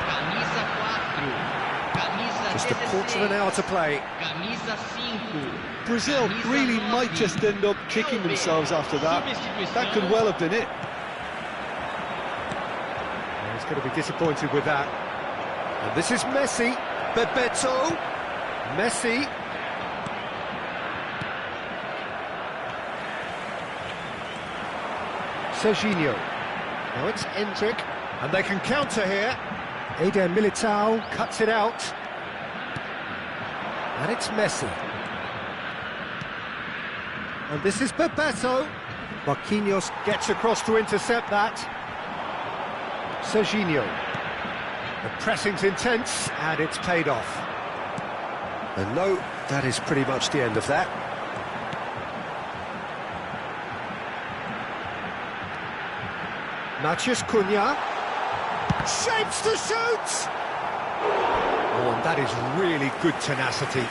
camisa 4, camisa Just a quarter of an hour to play. camisa 5. Brazil really might just end up kicking themselves after that. That could well have been it. He's going to be disappointed with that. And this is Messi. Bebeto. Messi. Serginho. Now it's Endrick. And they can counter here. Eder Militao cuts it out. And it's Messi. And this is Bebeto. Marquinhos gets across to intercept that. Serginho. The pressing's intense, and it's paid off. And no, that is pretty much the end of that. Matheus Cunha. Shapes to shoot! Oh, and that is really good tenacity.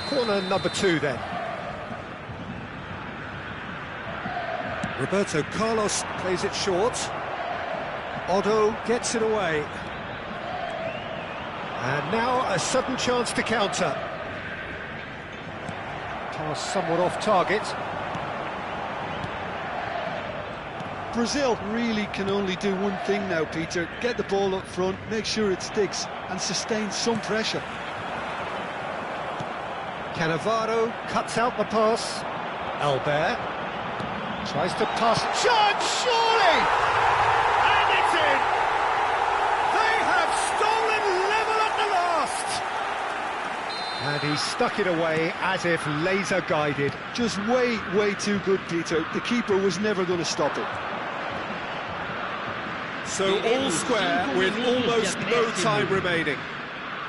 Corner number 2 then. Roberto Carlos plays it short. Otto gets it away. And now a sudden chance to counter. Pass somewhat off target. Brazil really can only do one thing now, Peter. Get the ball up front, make sure it sticks, and sustain some pressure. Cannavaro cuts out the pass. Albert tries to pass. Chance, surely! And it's in! They have stolen level at the last! And he stuck it away as if laser-guided. Just way too good, Peter. The keeper was never going to stop it. So all square with almost no time remaining.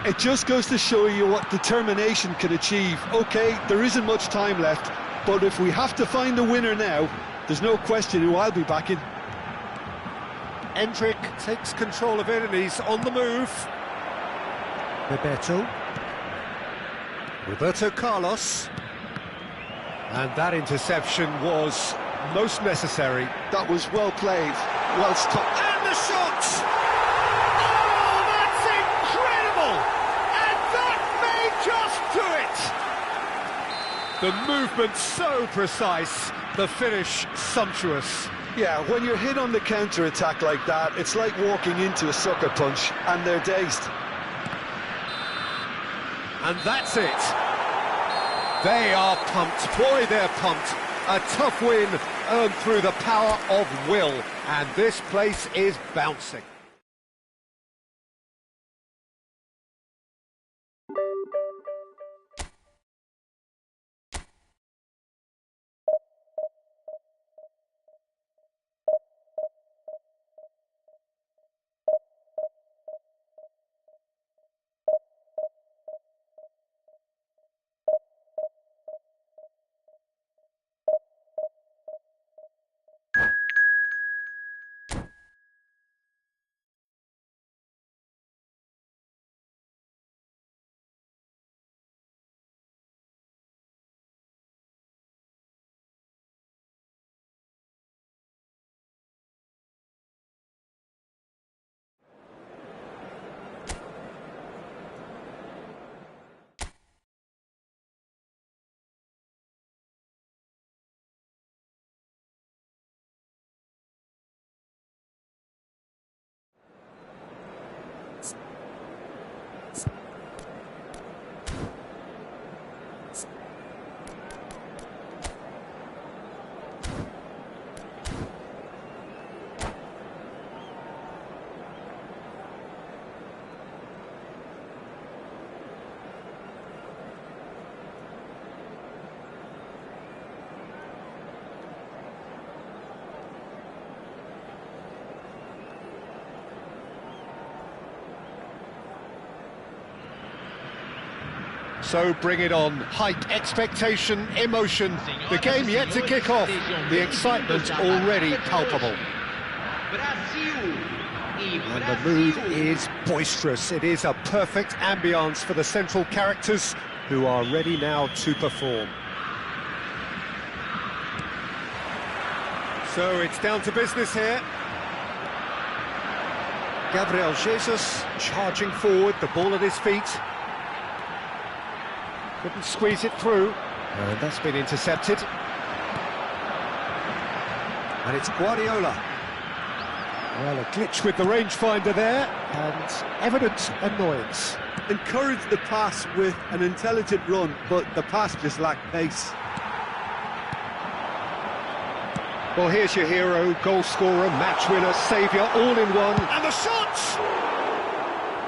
It just goes to show you what determination can achieve. OK, there isn't much time left, but if we have to find the winner now, there's no question who I'll be backing. Endrick takes control of it and he's on the move. Roberto Carlos. And that interception was most necessary. That was well played, well stopped. And the shot! Oh, that's incredible! And that may just do it! The movement so precise, the finish sumptuous. Yeah, when you're hit on the counter-attack like that, it's like walking into a sucker punch, and they're dazed. And that's it. They are pumped. Boy, they're pumped. A tough win earned through the power of will. And this place is bouncing. So bring it on. Hype, expectation, emotion. The game yet to kick off. The excitement already palpable. And the mood is boisterous. It is a perfect ambience for the central characters who are ready now to perform. So it's down to business here. Gabriel Jesus charging forward, the ball at his feet. Couldn't squeeze it through, and that's been intercepted. And it's Guardiola. Well, a glitch with the rangefinder there, and evident annoyance. Encouraged the pass with an intelligent run, but the pass just lacked pace. Well, here's your hero, goal scorer, match winner, saviour, all in one. And the shot!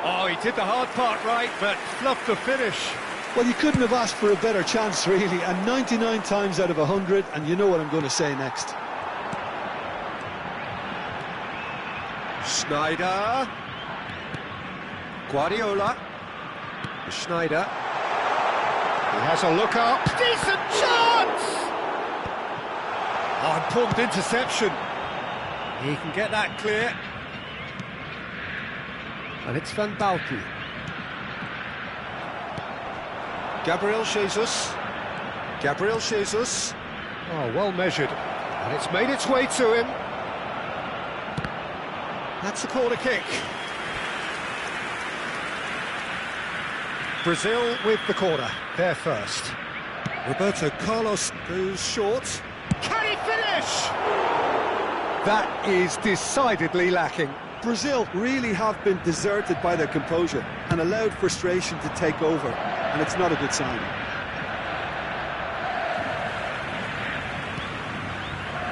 Oh, he did the hard part right, but fluffed the finish. Well, you couldn't have asked for a better chance, really, and 99 times out of 100, and you know what I'm going to say next. Schneider. Guardiola. Schneider. He has a look up. Decent chance! Oh, important interception. He can get that clear. And it's Van Balken. Gabriel Jesus. Gabriel Jesus. Oh, well measured. And it's made its way to him. That's a corner kick. Brazil with the corner. They're first. Roberto Carlos goes short. Can he finish? That is decidedly lacking. Brazil really have been deserted by their composure and allowed frustration to take over, and it's not a good sign.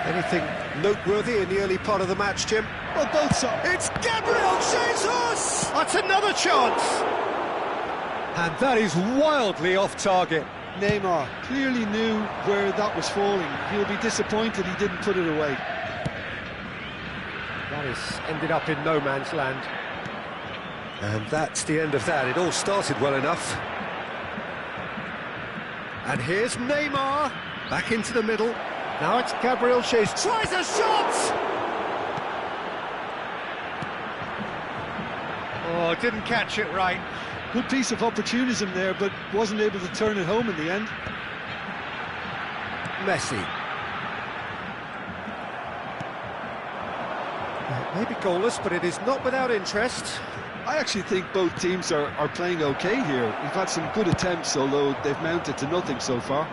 Anything noteworthy in the early part of the match, Jim? Well, both sides. It's Gabriel Jesus! That's another chance! And that is wildly off target. Neymar clearly knew where that was falling. He'll be disappointed he didn't put it away. That has ended up in no man's land. And that's the end of that. It all started well enough. And here's Neymar, back into the middle. Now it's Gabriel Jesus. Tries a shot! Oh, didn't catch it right. Good piece of opportunism there, but wasn't able to turn it home in the end. Messi. Maybe goalless, but it is not without interest. I actually think both teams are playing okay here. We've had some good attempts, although they've mounted to nothing so far.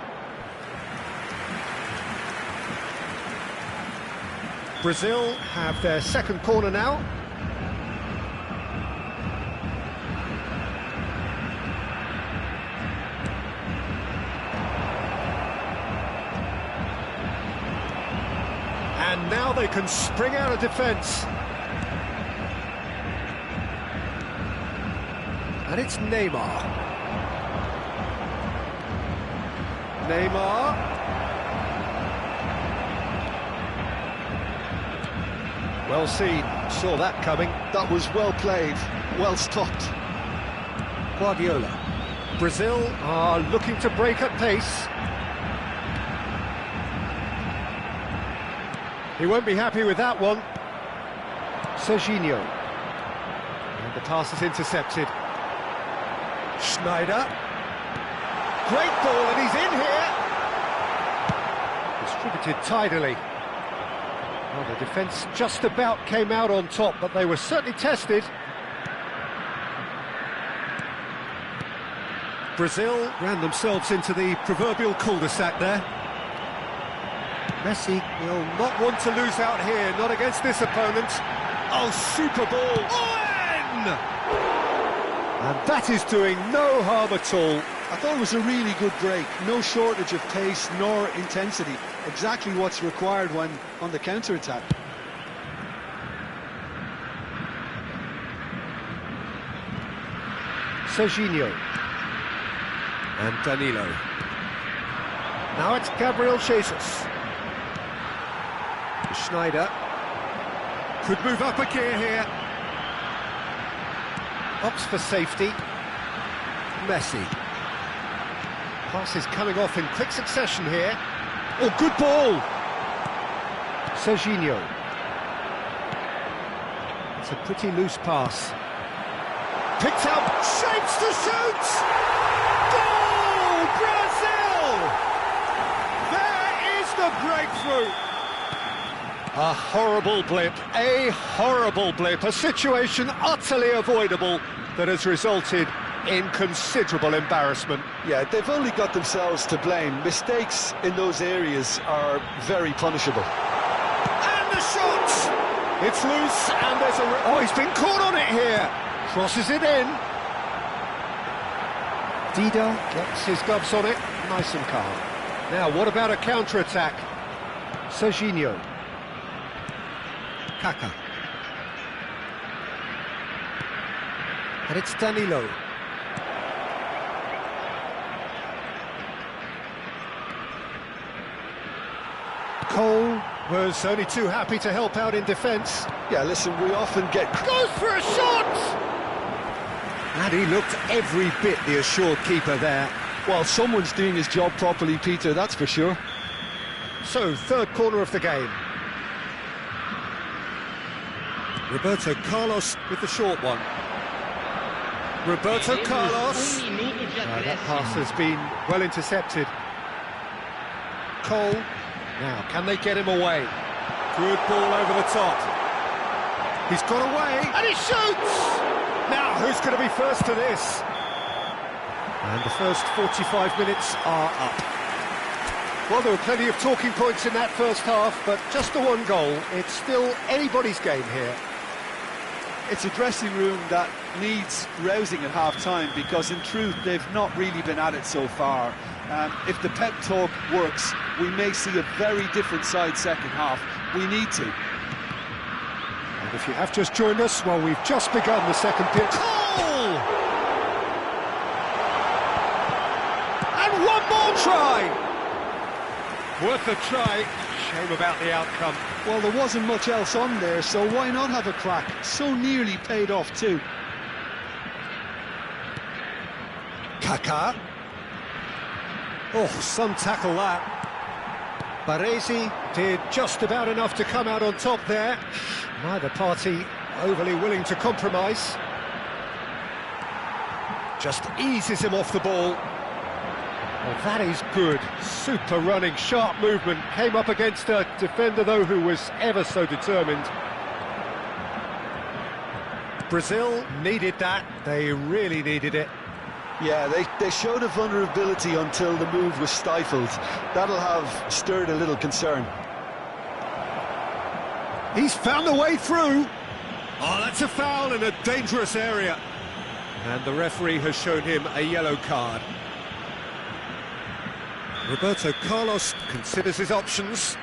Brazil have their second corner now. And now they can spring out of defence. And it's Neymar. Neymar. Well seen, saw that coming. That was well played, well stopped. Guardiola. Brazil are looking to break at pace. He won't be happy with that one. Serginho. And the pass is intercepted. Schneider. Great ball, and he's in here. Distributed tidily. Well, the defence just about came out on top, but they were certainly tested. Brazil ran themselves into the proverbial cul-de-sac there. Messi will not want to lose out here, not against this opponent. Oh, super ball! In! And that is doing no harm at all. I thought it was a really good break. No shortage of pace nor intensity. Exactly what's required when on the counter-attack. Serginho. And Danilo. Now it's Gabriel Jesus. Schneider. Could move up a gear here. Opts for safety. Messi. Pass is coming off in quick succession here. Oh, good ball! Serginho. It's a pretty loose pass. Picked up, shapes to shoot! Goal! Brazil! There is the breakthrough! A horrible blip, a situation utterly avoidable that has resulted in considerable embarrassment. Yeah, they've only got themselves to blame. Mistakes in those areas are very punishable. And the shot! It's loose, and there's a... Oh, he's been caught on it here! Crosses it in. Dida gets his gloves on it, nice and calm. Now, what about a counter-attack? Serginho. Kaká. And it's Danilo. Cole was only too happy to help out in defence. Yeah, listen, we often get... Goes for a shot! And he looked every bit the assured keeper there. Well, someone's doing his job properly, Peter, that's for sure. So, third corner of the game. Roberto Carlos with the short one. Roberto Carlos. That pass has been well intercepted. Cole. Now, can they get him away? Good ball over the top. He's got away, and he shoots! Now, who's going to be first to this? And the first 45 minutes are up. Well, there were plenty of talking points in that first half, but just the one goal. It's still anybody's game here. It's a dressing room that needs rousing at half-time, because in truth they've not really been at it so far. If the pep talk works, we may see a very different side second half. We need to. And if you have just joined us, well, we've just begun the second period. Goal! And one more try! Worth a try. Shame about the outcome. Well, there wasn't much else on there, so why not have a crack? So nearly paid off too. Kaká. Oh, some tackle that. Baresi did just about enough to come out on top there. Neither party overly willing to compromise. Just eases him off the ball. Well, that is good. Super running, sharp movement. Came up against a defender, though, who was ever so determined. Brazil needed that. They really needed it. Yeah, they showed a vulnerability until the move was stifled. That'll have stirred a little concern. He's found a way through. Oh, that's a foul in a dangerous area. And the referee has shown him a yellow card. Roberto Carlos considers his options.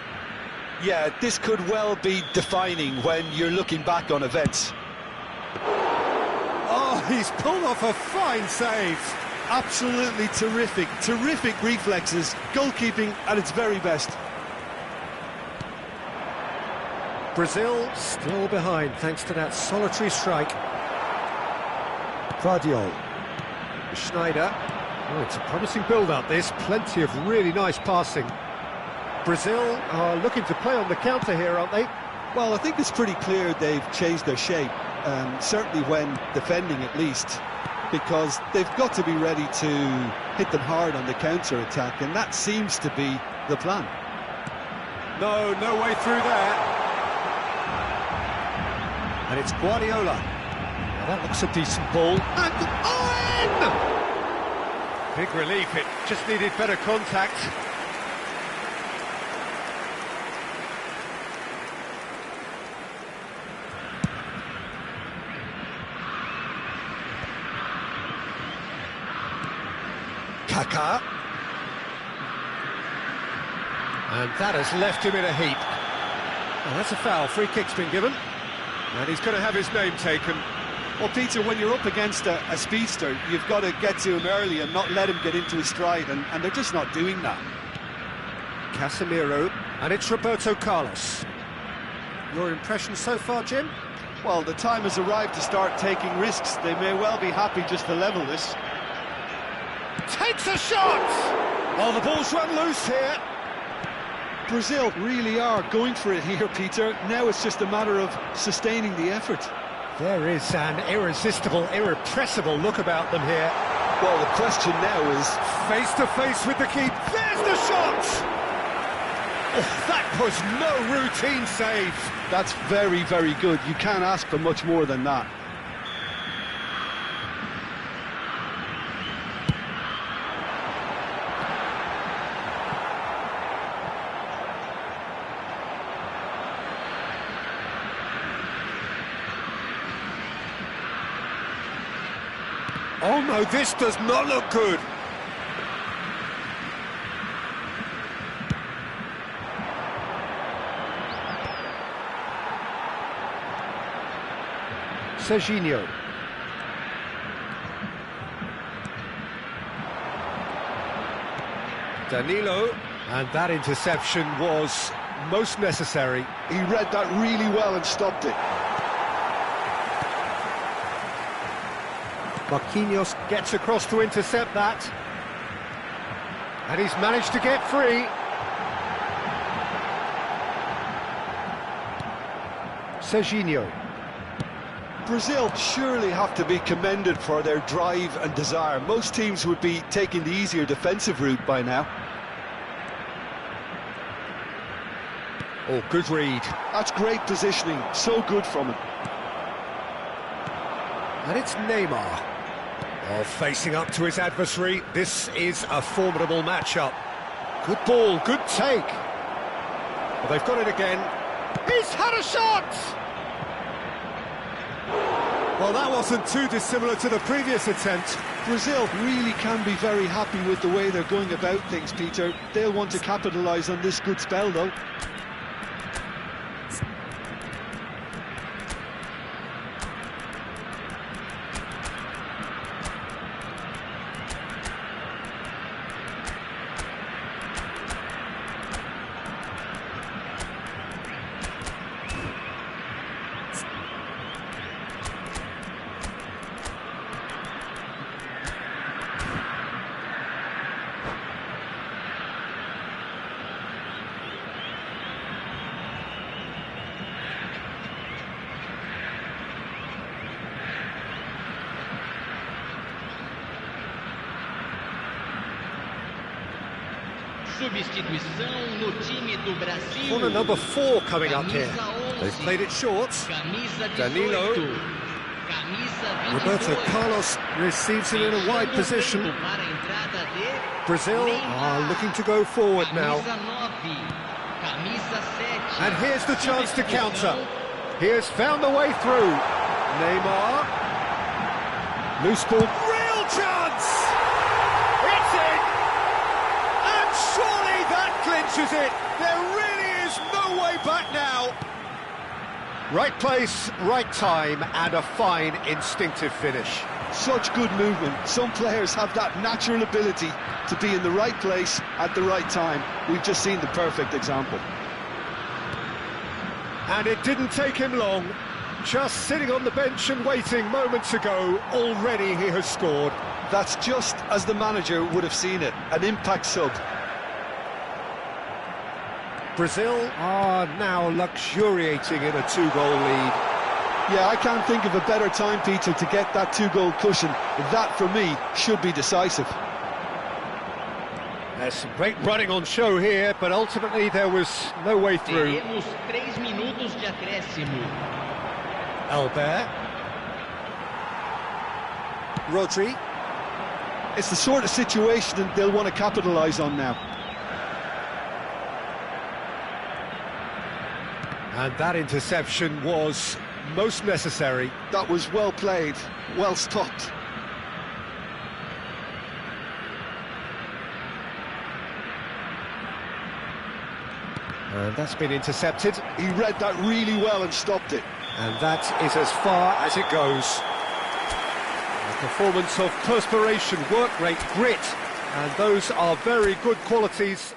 Yeah, this could well be defining when you're looking back on events. Oh, he's pulled off a fine save. Absolutely terrific, terrific reflexes. Goalkeeping at its very best. Brazil still behind thanks to that solitary strike. Guardiola. Schneider. Oh, it's a promising build-up, this. Plenty of really nice passing. Brazil are looking to play on the counter here, aren't they? Well, I think it's pretty clear they've changed their shape, certainly when defending at least, because they've got to be ready to hit them hard on the counter-attack, and that seems to be the plan. No way through there. And it's Guardiola. Now that looks a decent ball. And in! Big relief, it just needed better contact. Kaká. And that has left him in a heap. Oh, that's a foul. Free kick's been given. And he's going to have his name taken. Well, Peter, when you're up against a speedster, you've got to get to him early and not let him get into his stride, and they're just not doing that. Casemiro, and it's Roberto Carlos. Your impression so far, Jim? Well, the time has arrived to start taking risks. They may well be happy just to level this. Takes a shot! Oh, the ball's run loose here. Brazil really are going for it here, Peter. Now it's just a matter of sustaining the effort. There is an irresistible, irrepressible look about them here. Well, the question now is... Face to face with the keep. There's the shot! Oh, that was no routine save. That's very, very good. You can't ask for much more than that. Oh no, this does not look good. Serginho. Danilo. And that interception was most necessary. He read that really well and stopped it. Marquinhos gets across to intercept that. And he's managed to get free. Serginho. Brazil surely have to be commended for their drive and desire. Most teams would be taking the easier defensive route by now. Oh, good read. That's great positioning. So good from him. And it's Neymar. Oh, facing up to his adversary. This is a formidable matchup. Good ball, good take. Well, they've got it again. He's had a shot! Well, that wasn't too dissimilar to the previous attempt. Brazil really can be very happy with the way they're going about things, Peter. They'll want to capitalise on this good spell, though. Substituição no time do Brasil. Corner number 4 coming up here. Camisa They've 11. played it short. Camisa 18. Danilo. Camisa 22. Roberto Carlos receives it in a wide position. Para a entrada de Brazil are looking to go forward now. Camisa 9. Camisa 7. And here's the chance to counter. He has found the way through. Neymar. Loose ball. Real chance! It's in! And surely that clinches it. There really is no way back now. Right place, right time, and a fine instinctive finish. Such good movement. Some players have that natural ability to be in the right place at the right time. We've just seen the perfect example. And it didn't take him long. Just sitting on the bench and waiting moments ago, already he has scored. That's just as the manager would have seen it, an impact sub. Brazil are now luxuriating in a 2-goal lead. Yeah, I can't think of a better time, Peter, to get that 2-goal cushion. That, for me, should be decisive. There's some great running on show here, but ultimately there was no way through. Teremos 3 minutos de acréscimo. Albert. Rodri. It's the sort of situation that they'll want to capitalise on now. And that interception was most necessary. That was well played, well stopped. And that's been intercepted. He read that really well and stopped it. And that is as far as it goes. A performance of perspiration, work rate, grit. And those are very good qualities